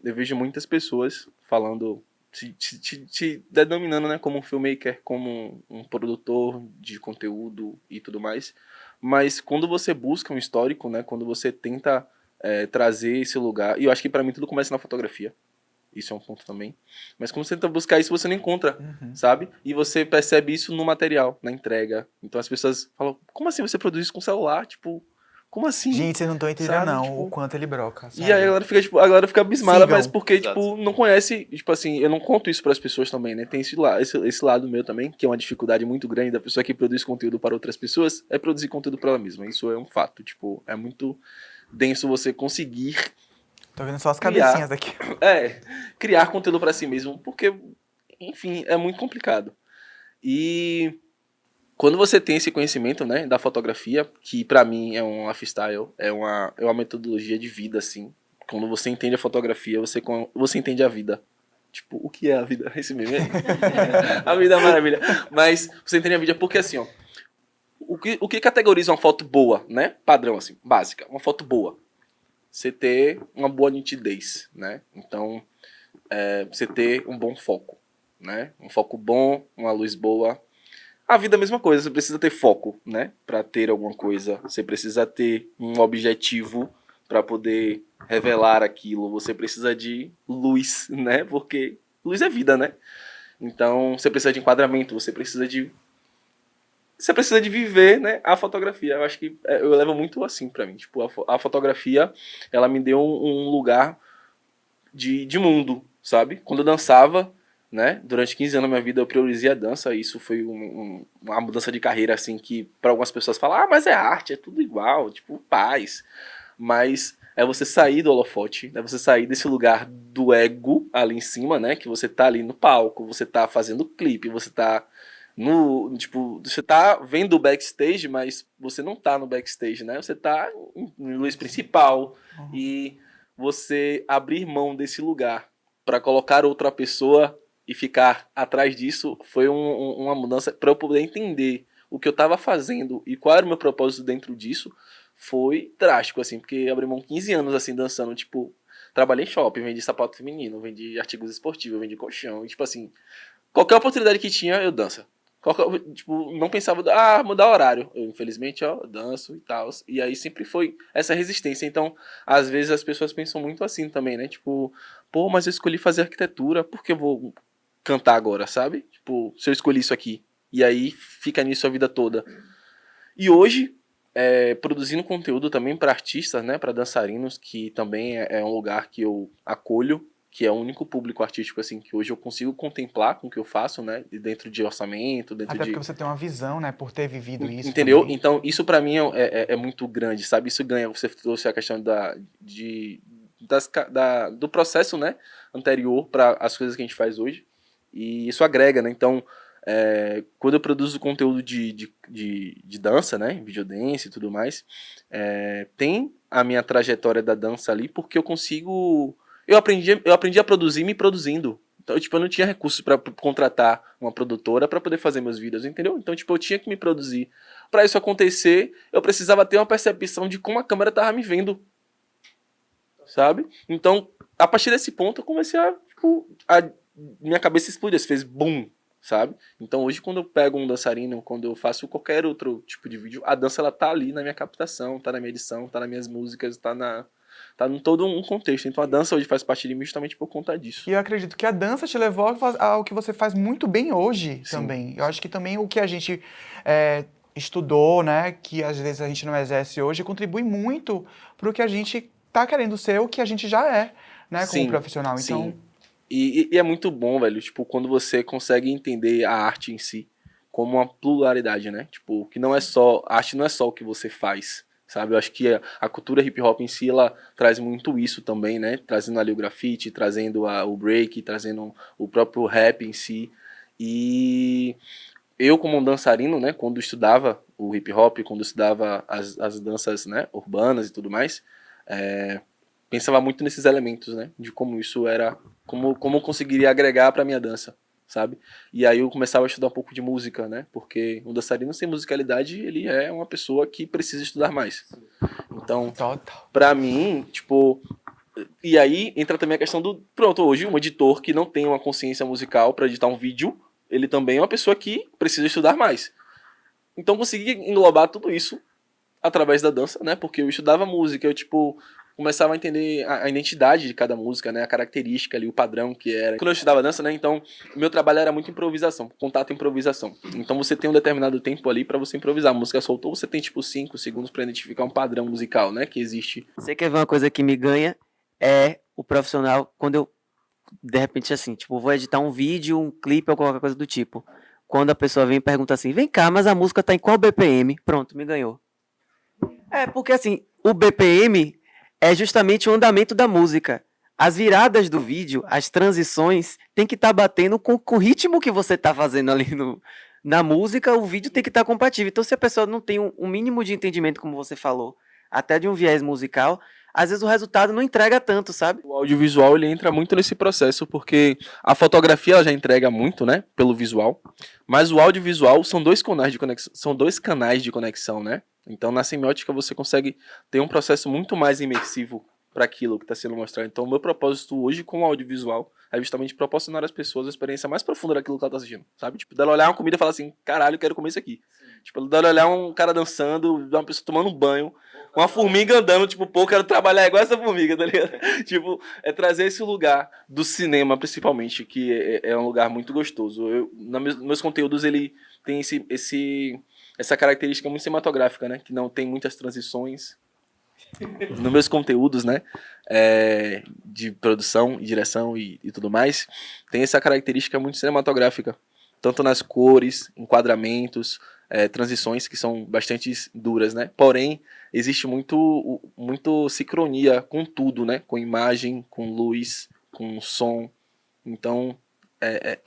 Eu vejo muitas pessoas falando te denominando, né, como um filmmaker, como um produtor de conteúdo e tudo mais. Mas quando você busca um histórico, né, quando você tenta trazer esse lugar, e eu acho que pra mim tudo começa na fotografia, isso é um ponto também, mas quando você tenta buscar isso, você não encontra, sabe? E você percebe isso no material, na entrega. Então as pessoas falam, como assim você produz isso com celular? Tipo, como assim? Gente, vocês não estão entendendo Sabe? não Tipo, o quanto ele broca, e aí a sério. galera fica, tipo, a galera fica abismada, Sigam. mas porque, Exato. tipo, não conhece, tipo assim, eu não conto isso pras pessoas também, né? Tem esse lado meu também, que é uma dificuldade muito grande da pessoa que produz conteúdo para outras pessoas, é produzir conteúdo para ela mesma. Isso é um fato, tipo, é muito denso você conseguir Tô vendo só as criar, cabecinhas aqui. criar conteúdo para si mesmo, porque, enfim, é muito complicado. E quando você tem esse conhecimento, né, da fotografia, que pra mim é um lifestyle, é uma metodologia de vida, assim. Quando você entende a fotografia, você entende a vida. Tipo, o que é a vida? Esse meme aí. A vida é uma maravilha. Mas você entende a vida porque, assim, ó, o que categoriza uma foto boa, né? Padrão, assim, básica. Uma foto boa. Você ter uma boa nitidez, né? Então, você ter um bom foco, né? Um foco bom, uma luz boa. A vida é a mesma coisa, você precisa ter foco, né? Pra ter alguma coisa. Você precisa ter um objetivo pra poder revelar aquilo. Você precisa de luz, né? Porque luz é vida, né? Então, você precisa de enquadramento, você precisa de viver, né, a fotografia. Eu acho que eu levo muito assim pra mim. Tipo, a fotografia, ela me deu um lugar de mundo, sabe? Quando eu dançava, né, durante 15 anos da minha vida eu priorizei a dança, e isso foi uma mudança de carreira, assim, que para algumas pessoas falam, mas é arte, é tudo igual, tipo, paz. Mas é você sair do holofote, é você sair desse lugar do ego ali em cima, né, que você tá ali no palco, você tá fazendo clipe, você tá tipo, você tá vendo o backstage, mas você não tá no backstage, né? Você tá em luz principal, e você abrir mão desse lugar para colocar outra pessoa e ficar atrás disso foi uma mudança para eu poder entender o que eu estava fazendo e qual era o meu propósito dentro disso. Foi drástico, assim, porque eu abri mão 15 anos assim dançando, tipo, trabalhei em shopping, vendi sapato feminino, vendi artigos esportivos, vendi colchão, e, tipo assim, qualquer oportunidade que tinha, eu dança. Tipo, não pensava, mudar horário. Eu, infelizmente, ó, danço e tal. E aí sempre foi essa resistência. Então, às vezes as pessoas pensam muito assim também, né? Tipo, pô, mas eu escolhi fazer arquitetura, por que eu vou cantar agora, sabe? Tipo, se eu escolhi isso aqui. E aí fica nisso a vida toda. E hoje, produzindo conteúdo também para artistas, né? Para dançarinos, que também é um lugar que eu acolho, que é o único público artístico assim que hoje eu consigo contemplar com o que eu faço, né? Dentro de orçamento, dentro Até de... porque você tem uma visão, né, por ter vivido isso Entendeu? também. Então, isso pra mim é muito grande, sabe? Isso ganha. Você trouxe a questão do processo, né, anterior para as coisas que a gente faz hoje. E isso agrega, né? Então, quando eu produzo conteúdo de dança, né, videodance e tudo mais, tem a minha trajetória da dança ali, porque eu consigo... Eu aprendi a produzir me produzindo. Então, tipo, eu não tinha recursos para contratar uma produtora para poder fazer meus vídeos, entendeu? Então, tipo, eu tinha que me produzir. Para isso acontecer, eu precisava ter uma percepção de como a câmera tava me vendo, sabe? Então, a partir desse ponto, eu comecei minha cabeça explodiu, fez boom, sabe? Então, hoje, quando eu pego um dançarino, quando eu faço qualquer outro tipo de vídeo, a dança, ela tá ali na minha captação, tá na minha edição, tá nas minhas músicas, tá em todo um contexto. Então a dança hoje faz parte de mim justamente por conta disso. E eu acredito que a dança te levou ao que você faz muito bem hoje também. Eu acho que também o que a gente estudou, né, que às vezes a gente não exerce hoje, contribui muito para o que a gente tá querendo ser, o que a gente já é, né, como profissional. Então, Sim. E é muito bom, velho, tipo, quando você consegue entender a arte em si como uma pluralidade, né? Tipo, que não é só... A arte não é só o que você faz, sabe? Eu acho que a cultura hip hop em si, ela traz muito isso também, né? Trazendo ali o grafite, trazendo o break, trazendo o próprio rap em si. E eu, como um dançarino, né? Quando estudava o hip hop, quando estudava as danças, né, urbanas e tudo mais, pensava muito nesses elementos, né? De como isso era... Como eu conseguiria agregar pra minha dança, sabe? E aí eu começava a estudar um pouco de música, né? Porque um dançarino sem musicalidade, ele é uma pessoa que precisa estudar mais. Então, total. pra mim, tipo, E aí entra também a questão do... Pronto, hoje um editor que não tem uma consciência musical para editar um vídeo, ele também é uma pessoa que precisa estudar mais. Então consegui englobar tudo isso através da dança, né? Porque eu estudava música, eu, tipo, começava a entender a identidade de cada música, né? A característica ali, o padrão que era. Quando eu estudava dança, né? Então, o meu trabalho era muito improvisação, contato e improvisação. Então você tem um determinado tempo ali pra você improvisar. A música soltou, você tem, tipo, 5 segundos pra identificar um padrão musical, né? Que existe. Você quer ver uma coisa que me ganha? É o profissional, quando eu, de repente, assim, tipo, vou editar um vídeo, um clipe ou qualquer coisa do tipo. Quando a pessoa vem e pergunta assim, vem cá, mas a música tá em qual BPM? Pronto, me ganhou. É, porque assim, o BPM é justamente o andamento da música. As viradas do vídeo, as transições, tem que estar batendo com o ritmo que você tá fazendo ali na música, o vídeo tem que estar compatível. Então, se a pessoa não tem um mínimo de entendimento, como você falou, até de um viés musical, às vezes o resultado não entrega tanto, sabe? O audiovisual, ele entra muito nesse processo, porque a fotografia ela já entrega muito, né? Pelo visual. Mas o audiovisual são dois canais de conexão, né? Então, na semiótica, você consegue ter um processo muito mais imersivo para aquilo que está sendo mostrado. Então, o meu propósito hoje com o audiovisual é justamente proporcionar às pessoas a experiência mais profunda daquilo que ela está assistindo, sabe? Tipo, dela olhar uma comida e falar assim, caralho, eu quero comer isso aqui. Tipo, dela olhar um cara dançando, uma pessoa tomando um banho, uma formiga andando, tipo, pô, eu quero trabalhar igual essa formiga, tá ligado? Tipo, é trazer esse lugar do cinema, principalmente, que é um lugar muito gostoso. Nos meus conteúdos, ele tem essa característica muito cinematográfica, né? Que não tem muitas transições. Nos meus conteúdos, né? De produção e direção e tudo mais, tem essa característica muito cinematográfica. Tanto nas cores, enquadramentos, transições que são bastante duras, né? Porém, existe muito sincronia com tudo, né? Com imagem, com luz, com som. Então,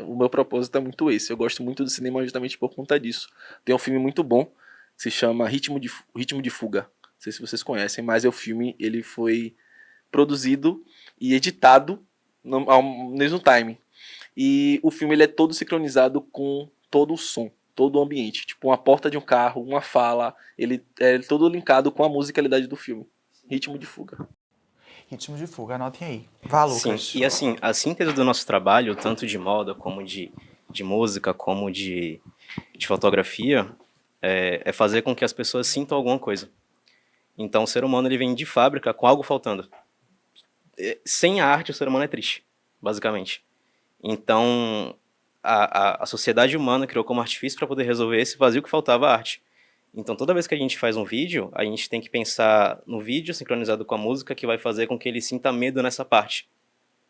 o meu propósito é muito esse. Eu gosto muito do cinema justamente por conta disso. Tem um filme muito bom que se chama Ritmo de Fuga. Não sei se vocês conhecem, mas o filme ele foi produzido e editado ao mesmo time. E o filme ele é todo sincronizado com todo o som, todo o ambiente. Tipo, uma porta de um carro, uma fala, ele é todo linkado com a musicalidade do filme. Ritmo de Fuga. Ritmo de Fuga, anotem aí. Vá, Lucas. Sim, e assim, a síntese do nosso trabalho, tanto de moda, como de música, como de fotografia, é fazer com que as pessoas sintam alguma coisa. Então, o ser humano ele vem de fábrica com algo faltando. Sem a arte, o ser humano é triste, basicamente. Então, a sociedade humana criou como artifício para poder resolver esse vazio que faltava a arte. Então, toda vez que a gente faz um vídeo, a gente tem que pensar no vídeo sincronizado com a música que vai fazer com que ele sinta medo nessa parte,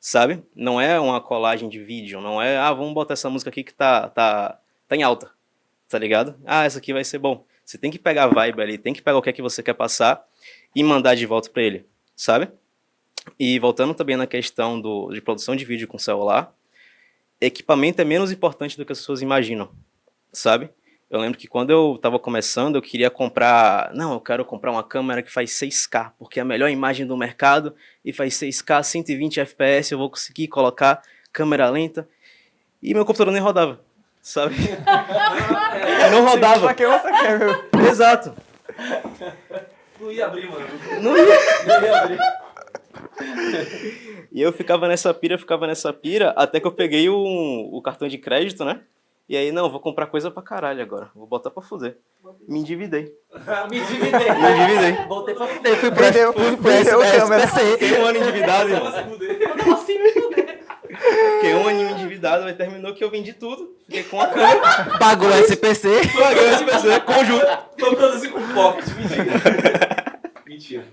sabe? Não é uma colagem de vídeo, não é, vamos botar essa música aqui que tá em alta, tá ligado? Essa aqui vai ser bom. Você tem que pegar a vibe ali, tem que pegar o que é que você quer passar e mandar de volta para ele, sabe? E voltando também na questão de produção de vídeo com celular, equipamento é menos importante do que as pessoas imaginam, sabe? Eu lembro que quando eu estava começando, eu queria comprar... Não, eu quero comprar uma câmera que faz 6K, porque é a melhor imagem do mercado, e faz 6K, 120 FPS, eu vou conseguir colocar câmera lenta. E meu computador nem rodava, sabe? Não rodava. Pra que você quer, meu? Exato. Não ia abrir, mano. Não ia. Não ia abrir. E eu ficava nessa pira, até que eu peguei o cartão de crédito, né? E aí, não, vou comprar coisa pra caralho agora. Vou botar pra fuder. Me endividei. Me endividei. Voltei pra fuder. Fui pra SPC. Fiquei um ano endividado, irmão. Assim me fuder. Fiquei um ano endividado, mas terminou que eu vendi tudo. Fiquei com a câmera. Pagou o SPC. Pagou o SPC, conjunto. Tô produzindo com pocket, mentira. Mentira.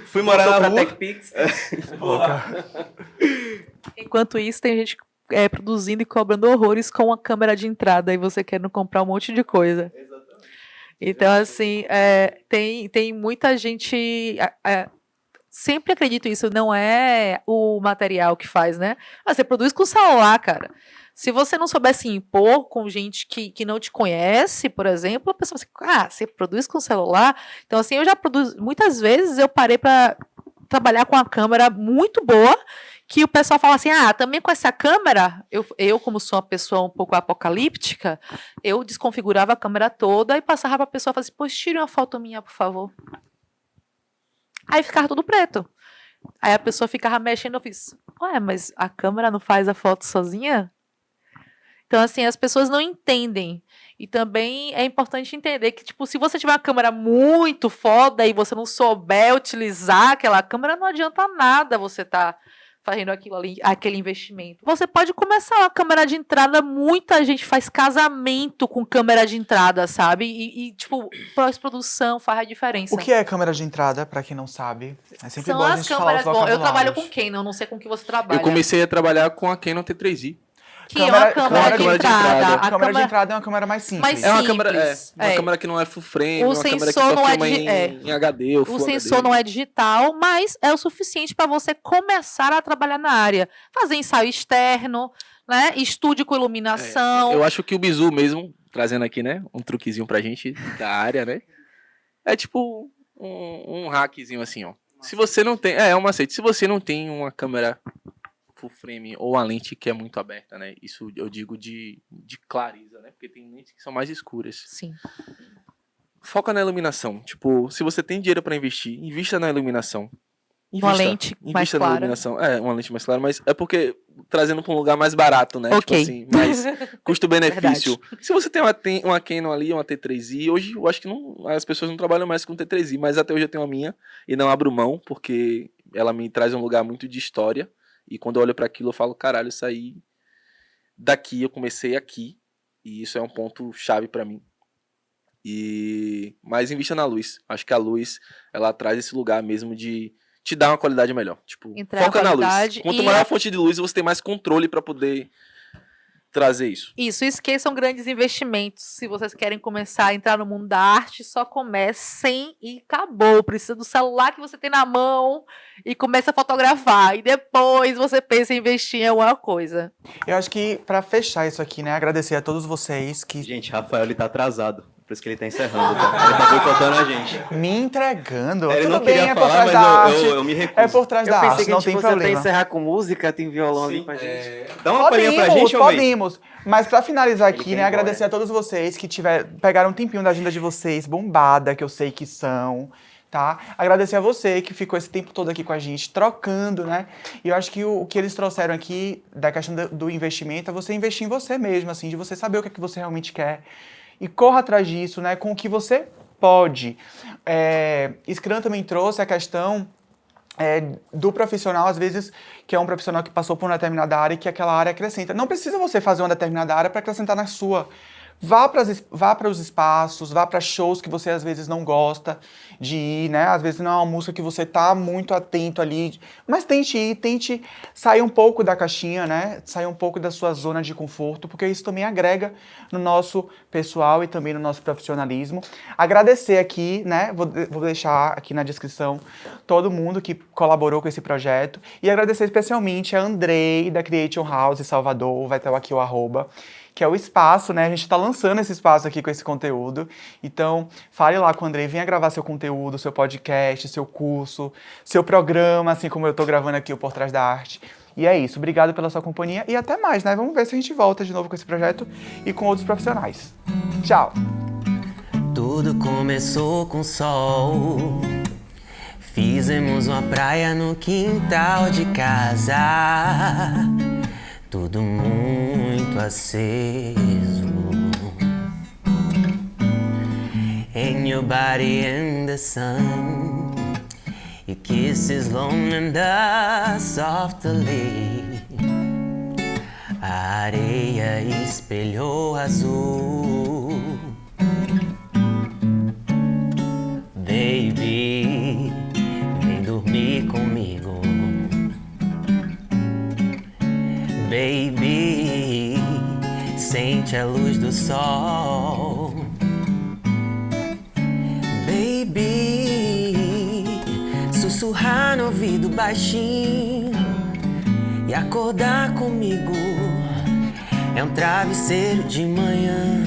Fui morar na rua. TechPix. Enquanto isso, tem gente produzindo e cobrando horrores com a câmera de entrada e você querendo comprar um monte de coisa. Exatamente. Então, assim, tem muita gente... sempre acredito isso, não é o material que faz, né? Você produz com o celular, cara. Se você não souber se impor com gente que não te conhece, por exemplo, a pessoa vai assim, você produz com o celular? Então, assim, eu já produzo... Muitas vezes eu parei para trabalhar com uma câmera muito boa, que o pessoal fala assim, também com essa câmera, eu como sou uma pessoa um pouco apocalíptica, eu desconfigurava a câmera toda e passava para a pessoa e falava assim, pois tire uma foto minha, por favor. Aí ficava tudo preto. Aí a pessoa ficava mexendo, eu fiz, ué, mas a câmera não faz a foto sozinha? Então, assim, as pessoas não entendem. E também é importante entender que, tipo, se você tiver uma câmera muito foda e você não souber utilizar aquela câmera, não adianta nada você tá fazendo aquilo ali, aquele investimento. Você pode começar uma câmera de entrada, muita gente faz casamento com câmera de entrada, sabe? E tipo, pós-produção faz a diferença. O que é câmera de entrada, pra quem não sabe? É sempre São bom a as gente falar os câmeras, bom, eu trabalho vocabulários. com Canon, não sei com que você trabalha. Eu comecei a trabalhar com a Canon T3i. Que é uma câmera de entrada. A câmera de entrada é uma câmera mais simples. Mais É uma câmera, simples, uma é. câmera que não é full frame, O uma câmera que sensor só não é filma em HD ou O Full sensor HD. não é digital, mas é o suficiente para você começar a trabalhar na área. Fazer ensaio externo, né? Estúdio com iluminação. Eu acho que o bizu mesmo, trazendo aqui, né, um truquezinho pra gente da área, né, é tipo um hackzinho assim, ó. Se você não tem, é um macete, se você não tem uma câmera full frame ou uma lente que é muito aberta, né, isso eu digo de clareza, né, porque tem lentes que são mais escuras. Sim. Foca na iluminação, tipo, se você tem dinheiro pra investir, invista na iluminação. Uma lente mais Invista na clara. iluminação. É, uma lente mais clara, mas é porque trazendo pra um lugar mais barato, né? Ok. Tipo assim, mais custo-benefício. Se você tem uma Canon ali, uma T3i, hoje eu acho que não, as pessoas não trabalham mais com T3i, mas até hoje eu tenho a minha e não abro mão, porque ela me traz um lugar muito de história. E quando eu olho pra aquilo, eu falo, caralho, isso aí daqui, eu comecei aqui, e isso é um ponto chave pra mim. Mas invista na luz. Acho que a luz, ela traz esse lugar mesmo de te dar uma qualidade melhor. Tipo, Entrega foca na luz. qualidade Quanto e maior a fonte de luz, você tem mais controle pra poder trazer isso. Isso, esqueçam grandes investimentos. Se vocês querem começar a entrar no mundo da arte, só comecem e acabou. Precisa do celular que você tem na mão e começa a fotografar. E depois você pensa em investir em alguma coisa. Eu acho que, pra fechar isso aqui, né, agradecer a todos vocês que Gente, Rafael, ele tá atrasado. Por isso que ele tá encerrando, tá? Ele tá boicotando a gente. me entregando. Ele Tudo não bem, queria é por falar, trás da mas arte. eu me recuso. É por trás Eu da pensei arte, que a não gente tem fosse até problema. encerrar com música, tem violão ali pra gente. Dá uma palhinha pra gente, ô May. Podemos. Mas pra finalizar Ele aqui, quer né, ir agradecer a todos vocês que pegaram um tempinho da agenda de vocês, bombada, que eu sei que são, tá? Agradecer a você que ficou esse tempo todo aqui com a gente, trocando, né? E eu acho que o que eles trouxeram aqui, da questão do investimento, é você investir em você mesmo, assim, de você saber o que é que você realmente quer. E corra atrás disso, né, com o que você pode. Scrum também trouxe a questão do profissional, às vezes, que é um profissional que passou por uma determinada área e que aquela área acrescenta. Não precisa você fazer uma determinada área para acrescentar na sua. Vá para os espaços, vá para shows que você às vezes não gosta de ir, né? Às vezes não é uma música que você tá muito atento ali, mas tente ir, tente sair um pouco da caixinha, né? Sair um pouco da sua zona de conforto, porque isso também agrega no nosso pessoal e também no nosso profissionalismo. Agradecer aqui, né? Vou deixar aqui na descrição todo mundo que colaborou com esse projeto e agradecer especialmente a Andrei da Creation House Salvador, vai ter aqui o @, que é o espaço, né? A gente tá lançando esse espaço aqui com esse conteúdo. Então, fale lá com o Andrei, venha gravar seu conteúdo, seu podcast, seu curso, seu programa, assim como eu tô gravando aqui o Por Trás da Arte. E é isso, obrigado pela sua companhia e até mais, né? Vamos ver se a gente volta de novo com esse projeto e com outros profissionais. Tchau! Tudo começou com sol. Fizemos uma praia no quintal de casa. Tudo muito aceso. And your body in the sun. Your kisses long and dust softly. A areia espelhou azul. Baby, vem dormir comigo. Baby, sente a luz do sol. Baby, sussurrar no ouvido baixinho e acordar comigo. É um travesseiro de manhã.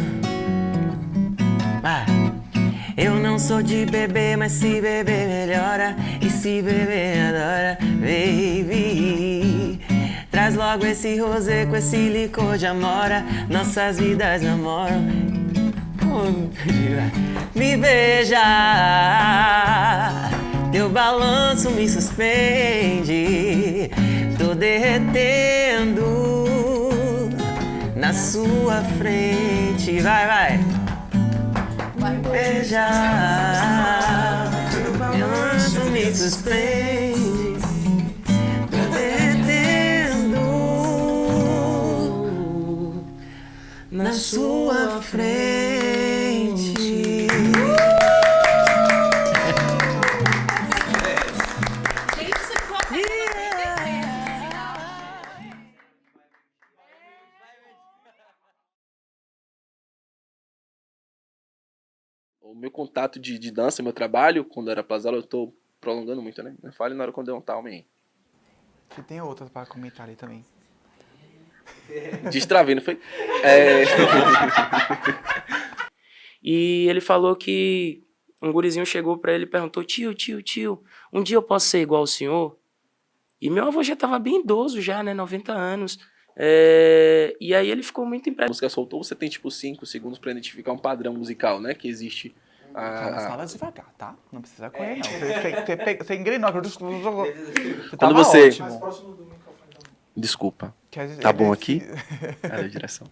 Eu não sou de beber, mas se beber melhora. E se beber adora, baby. Traz logo esse rosé com esse licor de amora. Nossas vidas namoram. Me beija. Teu balanço balanço me suspende. Tô derretendo na sua frente. Vai. Beijar, balanço me suspende. Tô derretendo na sua frente. O meu contato de dança, meu trabalho, quando era Plaza, eu tô prolongando muito, né? Não fale na hora quando deu um time aí. E tem outras pra comentar ali também. Destravei, não foi? E ele falou que um gurizinho chegou pra ele e perguntou: tio, um dia eu posso ser igual ao senhor? E meu avô já tava bem idoso já, né, 90 anos. E aí ele ficou muito A impressionado. música soltou, você tem tipo 5 segundos pra identificar um padrão musical, né? Que existe. Calma, fala devagar, tá? Não precisa correr, não. Você engrenou. Quando você... Ótimo. Desculpa. Quer dizer, Tá bom aqui? Era a direção.